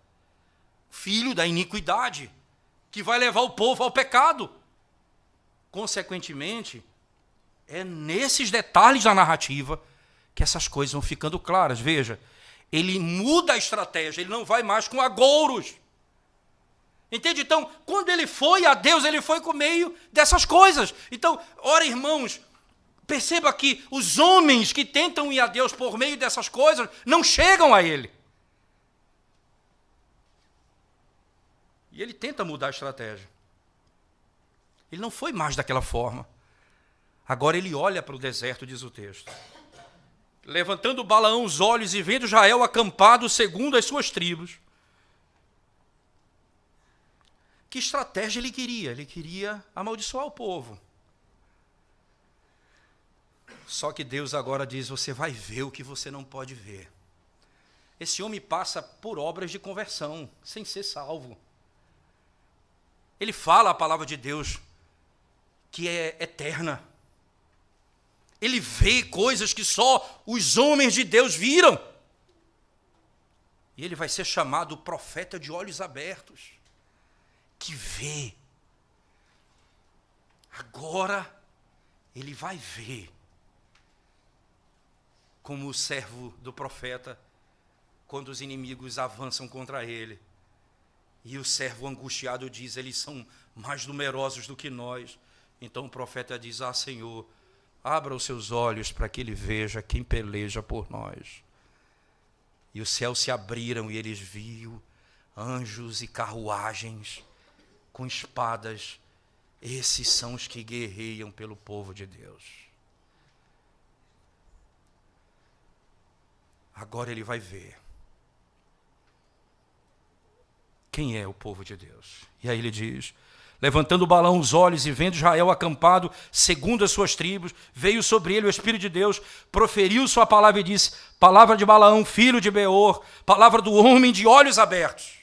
filho da iniquidade, que vai levar o povo ao pecado. Consequentemente, é nesses detalhes da narrativa que essas coisas vão ficando claras. Veja, ele muda a estratégia, ele não vai mais com agouros. Entende? Então, quando ele foi a Deus, ele foi por meio dessas coisas. Então, ora, irmãos, perceba que os homens que tentam ir a Deus por meio dessas coisas não chegam a Ele. E ele tenta mudar a estratégia. Ele não foi mais daquela forma. Agora ele olha para o deserto, diz o texto. Levantando Balaão os olhos e vendo Israel acampado segundo as suas tribos. Que estratégia ele queria? Ele queria amaldiçoar o povo. Só que Deus agora diz, você vai ver o que você não pode ver. Esse homem passa por obras de conversão, sem ser salvo. Ele fala a palavra de Deus, que é eterna. Ele vê coisas que só os homens de Deus viram. E ele vai ser chamado profeta de olhos abertos, que vê. Agora ele vai ver. Como o servo do profeta, quando os inimigos avançam contra ele. E o servo angustiado diz, eles são mais numerosos do que nós. Então o profeta diz, Senhor, abra os seus olhos para que ele veja quem peleja por nós. E os céus se abriram e eles viram anjos e carruagens com espadas. Esses são os que guerreiam pelo povo de Deus. Agora ele vai ver quem é o povo de Deus. E aí ele diz, levantando Balaão os olhos e vendo Israel acampado, segundo as suas tribos, veio sobre ele o Espírito de Deus, proferiu sua palavra e disse, palavra de Balaão, filho de Beor, palavra do homem de olhos abertos,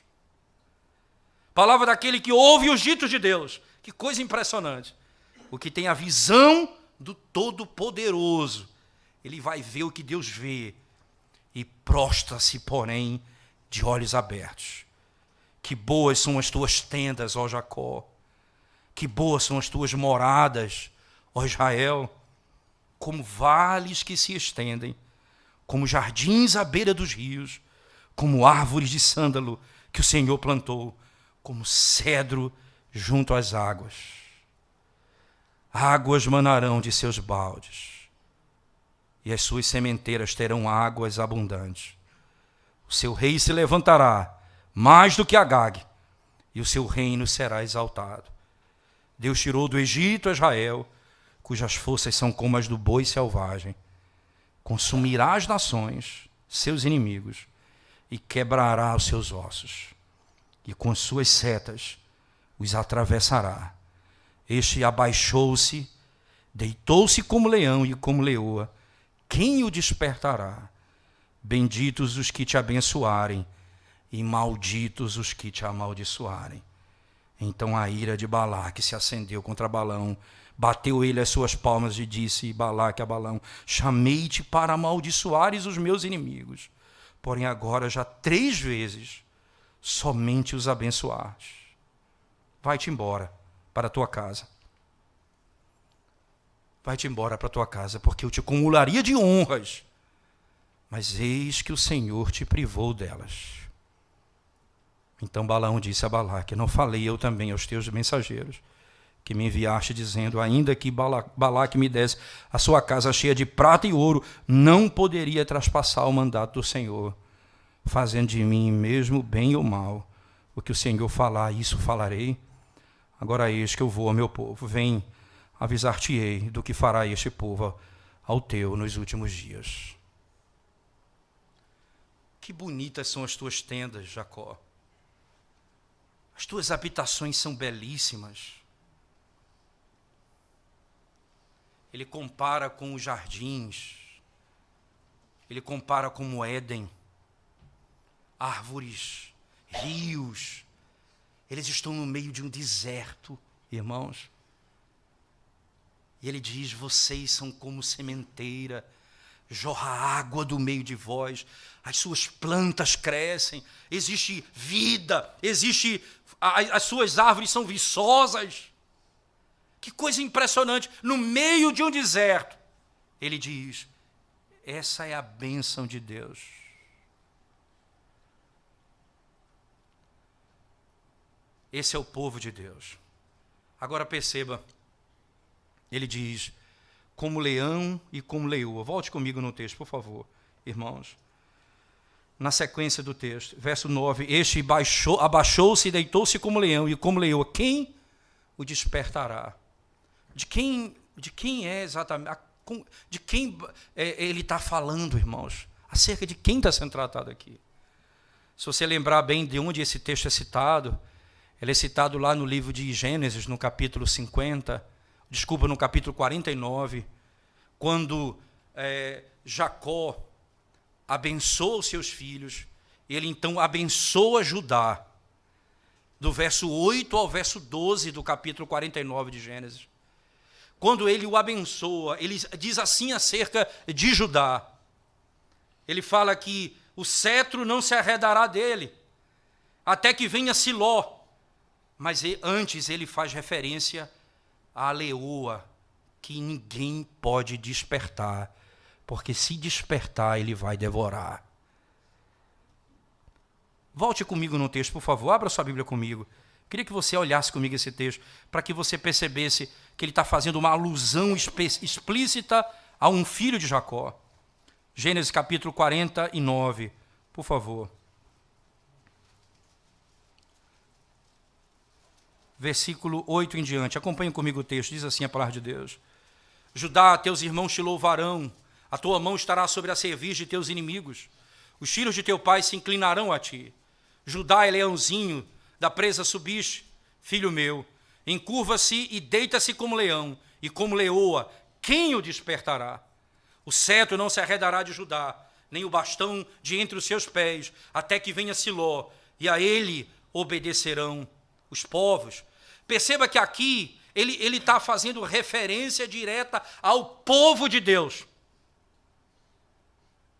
palavra daquele que ouve os ditos de Deus. Que coisa impressionante. O que tem a visão do Todo-Poderoso, ele vai ver o que Deus vê, e prostra-se, porém, de olhos abertos. Que boas são as tuas tendas, ó Jacó. Que boas são as tuas moradas, ó Israel. Como vales que se estendem, como jardins à beira dos rios, como árvores de sândalo que o Senhor plantou, como cedro junto às águas. Águas manarão de seus baldes, e as suas sementeiras terão águas abundantes. O seu rei se levantará mais do que Agag, e o seu reino será exaltado. Deus tirou do Egito a Israel, cujas forças são como as do boi selvagem. Consumirá as nações, seus inimigos, e quebrará os seus ossos, e com suas setas os atravessará. Este abaixou-se, deitou-se como leão e como leoa. Quem o despertará? Benditos os que te abençoarem, e malditos os que te amaldiçoarem. Então a ira de Balaque se acendeu contra Balaão, bateu ele as suas palmas e disse Balaque a Balaão, chamei-te para amaldiçoares os meus inimigos, porém agora já 3 vezes somente os abençoaste. Vai-te embora para a tua casa. Vai-te embora para a tua casa, porque eu te acumularia de honras, mas eis que o Senhor te privou delas. Então Balaão disse a Balaque, não falei eu também aos teus mensageiros, que me enviaste, dizendo, ainda que Balaque me desse a sua casa cheia de prata e ouro, não poderia traspassar o mandato do Senhor, fazendo de mim mesmo bem ou mal. O que o Senhor falar, isso falarei. Agora eis que eu vou ao meu povo, vem, avisar-te-ei do que fará este povo ao teu nos últimos dias. Que bonitas são as tuas tendas, Jacó. As tuas habitações são belíssimas. Ele compara com os jardins. Ele compara com o Éden. Árvores, rios. Eles estão no meio de um deserto, irmãos. E ele diz, vocês são como sementeira, jorra água do meio de vós, as suas plantas crescem, existe vida, as suas árvores são viçosas. Que coisa impressionante, no meio de um deserto. Ele diz, essa é a bênção de Deus. Esse é o povo de Deus. Agora perceba, ele diz, como leão e como leoa. Volte comigo no texto, por favor, irmãos. Na sequência do texto, verso 9, este abaixou-se e deitou-se como leão e como leoa. Quem o despertará? De quem é exatamente? De quem ele está falando, irmãos? Acerca de quem está sendo tratado aqui? Se você lembrar bem de onde esse texto é citado, ele é citado lá no livro de Gênesis, no capítulo 49, quando Jacó abençoa os seus filhos, ele então abençoa Judá, do verso 8 ao verso 12 do capítulo 49 de Gênesis. Quando ele o abençoa, ele diz assim acerca de Judá. Ele fala que o cetro não se arredará dele, até que venha Siló. Mas antes ele faz referência à leoa, que ninguém pode despertar, porque se despertar ele vai devorar. Volte comigo no texto, por favor, abra sua Bíblia comigo. Queria que você olhasse comigo esse texto, para que você percebesse que ele está fazendo uma alusão explícita a um filho de Jacó. Gênesis capítulo 49, por favor. Versículo 8 em diante. Acompanhe comigo o texto, diz assim a palavra de Deus. Judá, teus irmãos te louvarão, a tua mão estará sobre a cerviz de teus inimigos. Os filhos de teu pai se inclinarão a ti. Judá é leãozinho, da presa subiste, filho meu. Encurva-se e deita-se como leão, e como leoa, quem o despertará? O cetro não se arredará de Judá, nem o bastão de entre os seus pés, até que venha Siló, e a ele obedecerão os povos. Perceba que aqui ele está fazendo referência direta ao povo de Deus.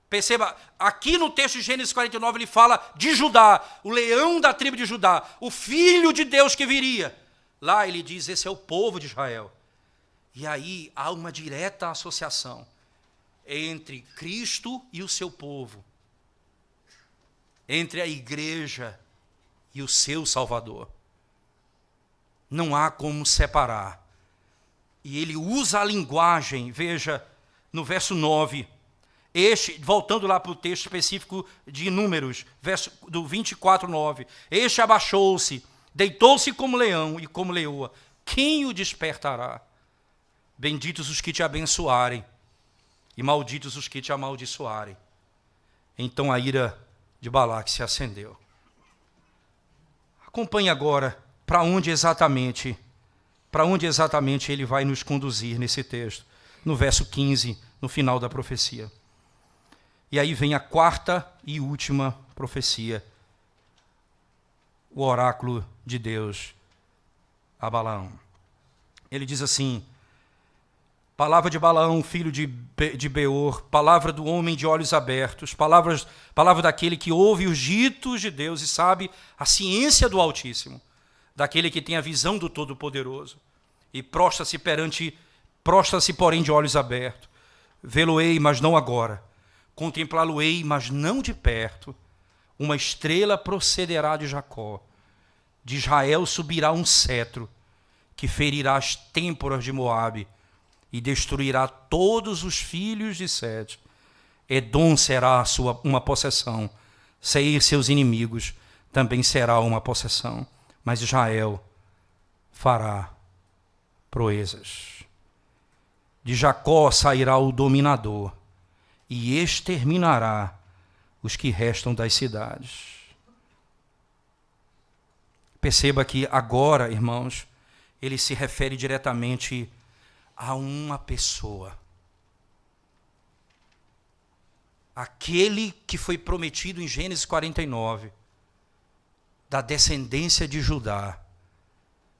Perceba, aqui no texto de Gênesis 49 ele fala de Judá, o leão da tribo de Judá, o filho de Deus que viria. Lá ele diz, esse é o povo de Israel. E aí há uma direta associação entre Cristo e o seu povo, entre a igreja e o seu Salvador. Não há como separar. E ele usa a linguagem, veja, no verso 9, voltando lá para o texto específico de Números, verso do 24:9, este abaixou-se, deitou-se como leão e como leoa, quem o despertará? Benditos os que te abençoarem, e malditos os que te amaldiçoarem. Então a ira de Balaque se acendeu. Acompanhe agora para onde exatamente ele vai nos conduzir nesse texto, no verso 15, no final da profecia. E aí vem a quarta e última profecia, o oráculo de Deus a Balaão. Ele diz assim, palavra de Balaão, filho de Beor, palavra do homem de olhos abertos, palavra daquele que ouve os ditos de Deus e sabe a ciência do Altíssimo, daquele que tem a visão do Todo-Poderoso, e prostra-se, porém, de olhos abertos. Vê-lo-ei, mas não agora. Contemplá-lo-ei, mas não de perto. Uma estrela procederá de Jacó. De Israel subirá um cetro, que ferirá as têmporas de Moabe, e destruirá todos os filhos de Sete. Edom será uma possessão. Seir seus inimigos também será uma possessão. Mas Israel fará proezas. De Jacó sairá o dominador, e exterminará os que restam das cidades. Perceba que agora, irmãos, ele se refere diretamente a uma pessoa. Aquele que foi prometido em Gênesis 49, da descendência de Judá,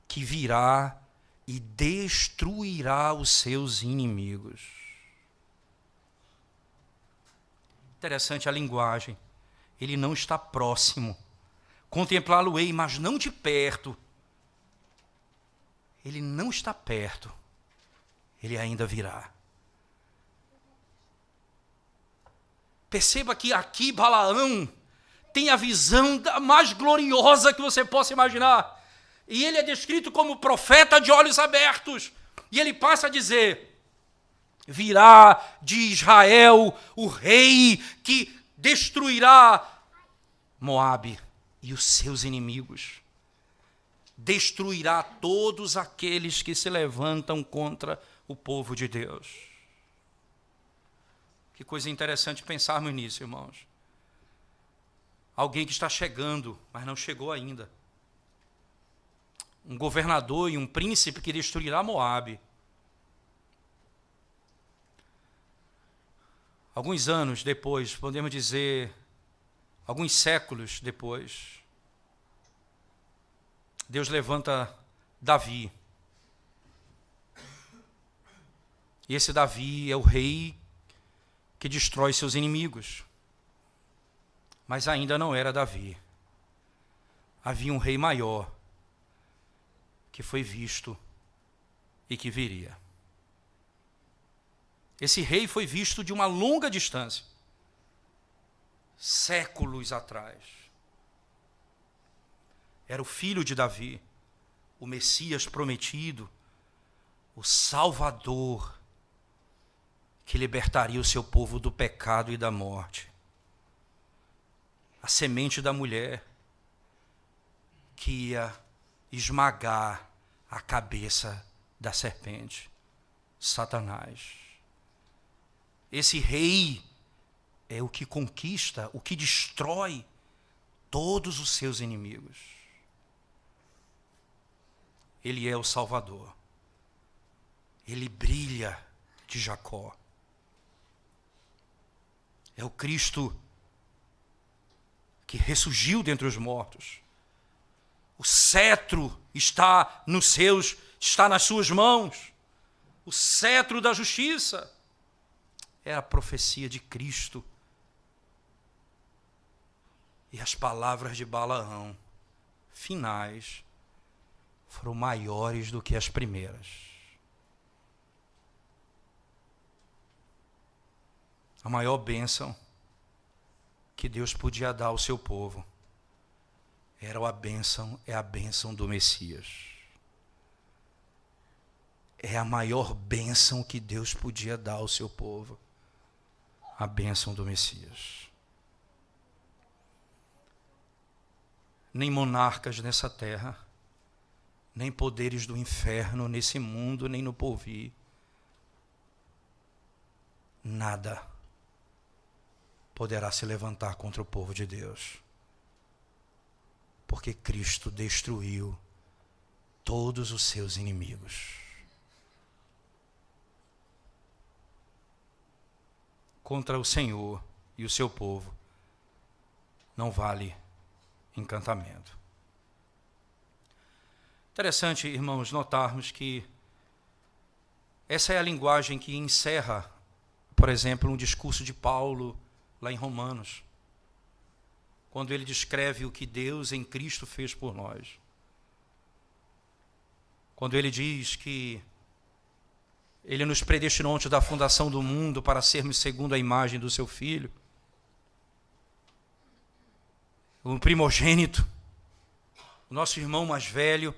que virá e destruirá os seus inimigos. Interessante a linguagem. Ele não está próximo. Contemplá-lo-ei, mas não de perto. Ele não está perto. Ele ainda virá. Perceba que aqui Balaão tem a visão mais gloriosa que você possa imaginar. E ele é descrito como profeta de olhos abertos. E ele passa a dizer: virá de Israel o rei que destruirá Moabe e os seus inimigos. Destruirá todos aqueles que se levantam contra o povo de Deus. Que coisa interessante pensarmos nisso, irmãos. Alguém que está chegando, mas não chegou ainda. Um governador e um príncipe que destruirá Moabe. Alguns anos depois, podemos dizer, alguns séculos depois, Deus levanta Davi. E esse Davi é o rei que destrói seus inimigos. Mas ainda não era Davi. Havia um rei maior que foi visto e que viria. Esse rei foi visto de uma longa distância, séculos atrás. Era o filho de Davi, o Messias prometido, o Salvador, que libertaria o seu povo do pecado e da morte. A semente da mulher que ia esmagar a cabeça da serpente, Satanás. Esse rei é o que conquista, o que destrói todos os seus inimigos. Ele é o Salvador. Ele brilha de Jacó. É o Cristo que ressurgiu dentre os mortos. O cetro está nas suas mãos. O cetro da justiça. É a profecia de Cristo. E as palavras de Balaão, finais, foram maiores do que as primeiras. A maior bênção que Deus podia dar ao seu povo é a bênção do Messias. É a maior bênção que Deus podia dar ao seu povo. A bênção do Messias. Nem monarcas nessa terra, nem poderes do inferno nesse mundo, nem no porvir. Nada poderá se levantar contra o povo de Deus. Porque Cristo destruiu todos os seus inimigos. Contra o Senhor e o seu povo não vale encantamento. Interessante, irmãos, notarmos que essa é a linguagem que encerra, por exemplo, um discurso de Paulo lá em Romanos, quando ele descreve o que Deus em Cristo fez por nós. Quando ele diz que Ele nos predestinou antes da fundação do mundo para sermos segundo a imagem do seu Filho, o primogênito, o nosso irmão mais velho.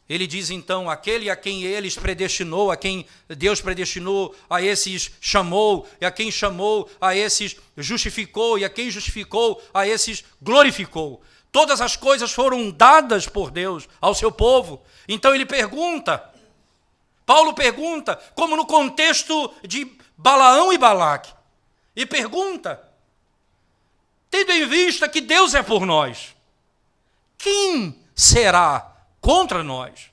Ele diz então, aquele a quem eles predestinou, a quem Deus predestinou, a esses chamou, e a quem chamou, a esses justificou, e a quem justificou, a esses glorificou. Todas as coisas foram dadas por Deus ao seu povo. Então ele pergunta, Paulo pergunta, como no contexto de Balaão e Balaque, e pergunta, tendo em vista que Deus é por nós, quem será contra nós?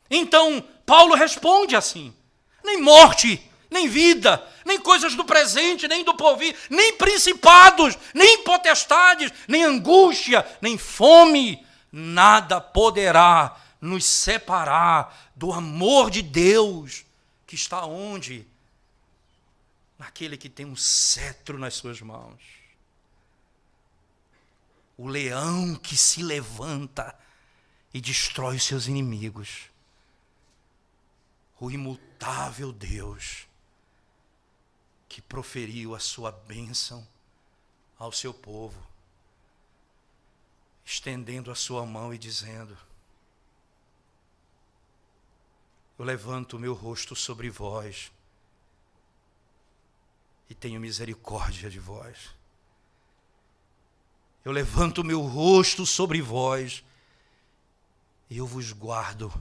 Então, Paulo responde assim: nem morte, nem vida, nem coisas do presente, nem do porvir, nem principados, nem potestades, nem angústia, nem fome, nada poderá nos separar do amor de Deus, que está onde? Naquele que tem um cetro nas suas mãos. O leão que se levanta e destrói os seus inimigos. O imutável Deus que proferiu a sua bênção ao seu povo, estendendo a sua mão e dizendo: eu levanto o meu rosto sobre vós e tenho misericórdia de vós. Eu levanto o meu rosto sobre vós e eu vos guardo.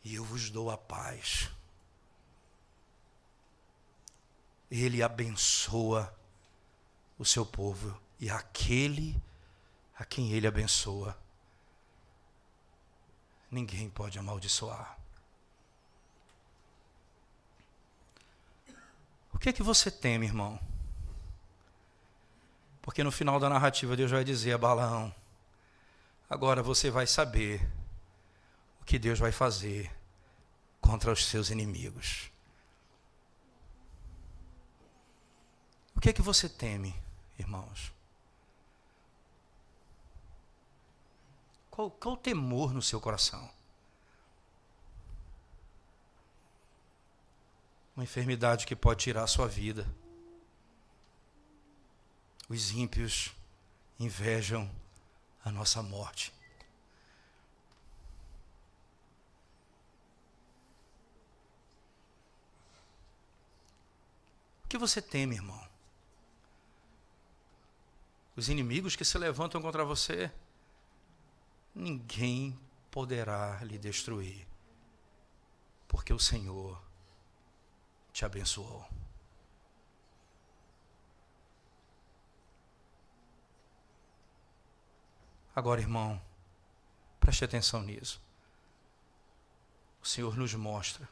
E eu vos dou a paz. Ele abençoa o seu povo, e aquele a quem ele abençoa, ninguém pode amaldiçoar. O que é que você teme, irmão? Porque no final da narrativa Deus vai dizer a Balaão: agora você vai saber o que Deus vai fazer contra os seus inimigos. O que é que você teme, irmãos? Qual o temor no seu coração? Uma enfermidade que pode tirar a sua vida. Os ímpios invejam a nossa morte. O que você teme, irmão? Os inimigos que se levantam contra você, ninguém poderá lhe destruir, porque o Senhor te abençoou. Agora, irmão, preste atenção nisso. O Senhor nos mostra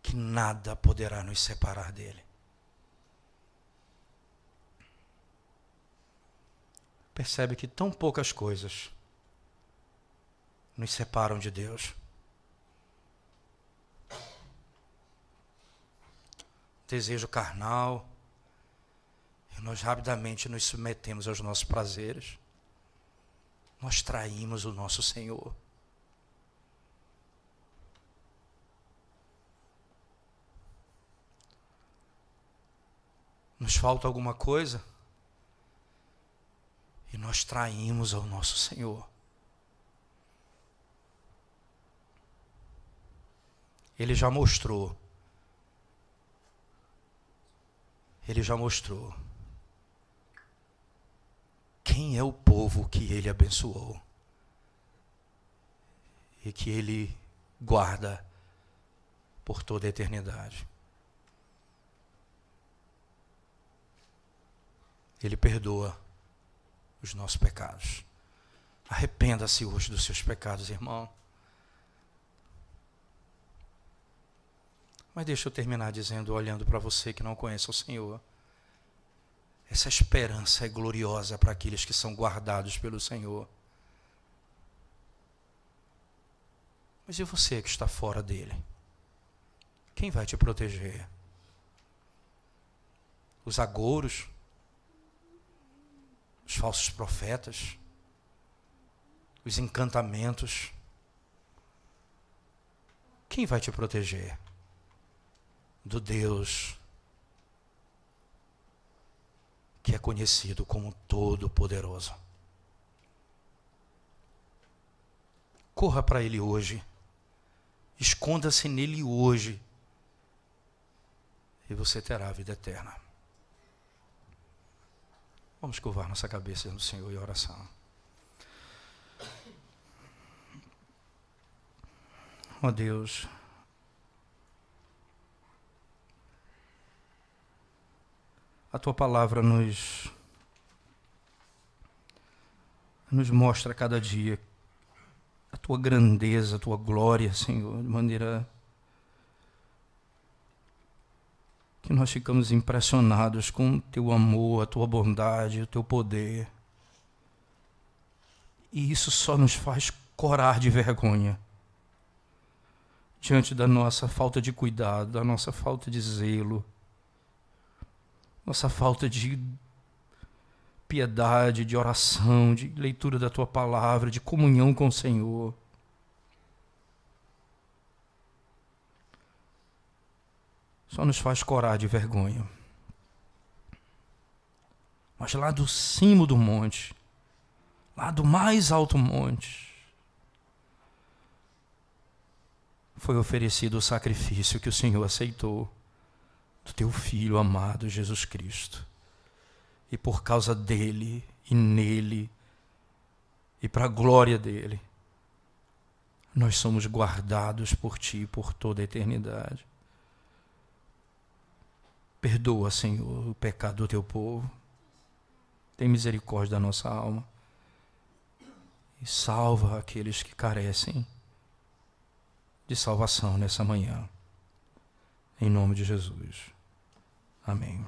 que nada poderá nos separar dele. Percebe que tão poucas coisas nos separam de Deus. Desejo carnal, e nós rapidamente nos submetemos aos nossos prazeres. Nós traímos o nosso Senhor. Nos falta alguma coisa e nós traímos ao nosso Senhor. Ele já mostrou. Quem é o povo que ele abençoou e que ele guarda por toda a eternidade. Ele perdoa os nossos pecados. Arrependa-se hoje dos seus pecados, irmão. Mas deixa eu terminar dizendo, olhando para você que não conhece o Senhor. Essa esperança é gloriosa para aqueles que são guardados pelo Senhor. Mas e você que está fora dele? Quem vai te proteger? Os agouros? Os falsos profetas? Os encantamentos? Quem vai te proteger? Do Deus que é conhecido como Todo-Poderoso. Corra para Ele hoje. Esconda-se nele hoje. E você terá a vida eterna. Vamos curvar nossa cabeça no Senhor em oração. Ó Deus, A tua palavra nos mostra a cada dia a tua grandeza, a tua glória, Senhor, de maneira que nós ficamos impressionados com o teu amor, a tua bondade, o teu poder. E isso só nos faz corar de vergonha diante da nossa falta de cuidado, da nossa falta de zelo, nossa falta de piedade, de oração, de leitura da tua palavra, de comunhão com o Senhor. Só nos faz corar de vergonha. Mas lá do cimo do monte, lá do mais alto monte, foi oferecido o sacrifício que o Senhor aceitou do teu Filho amado Jesus Cristo. E por causa dele e nele e para a glória dele, nós somos guardados por ti por toda a eternidade. Perdoa, Senhor, o pecado do teu povo. Tem misericórdia da nossa alma. E salva aqueles que carecem de salvação nessa manhã. Em nome de Jesus. Amém.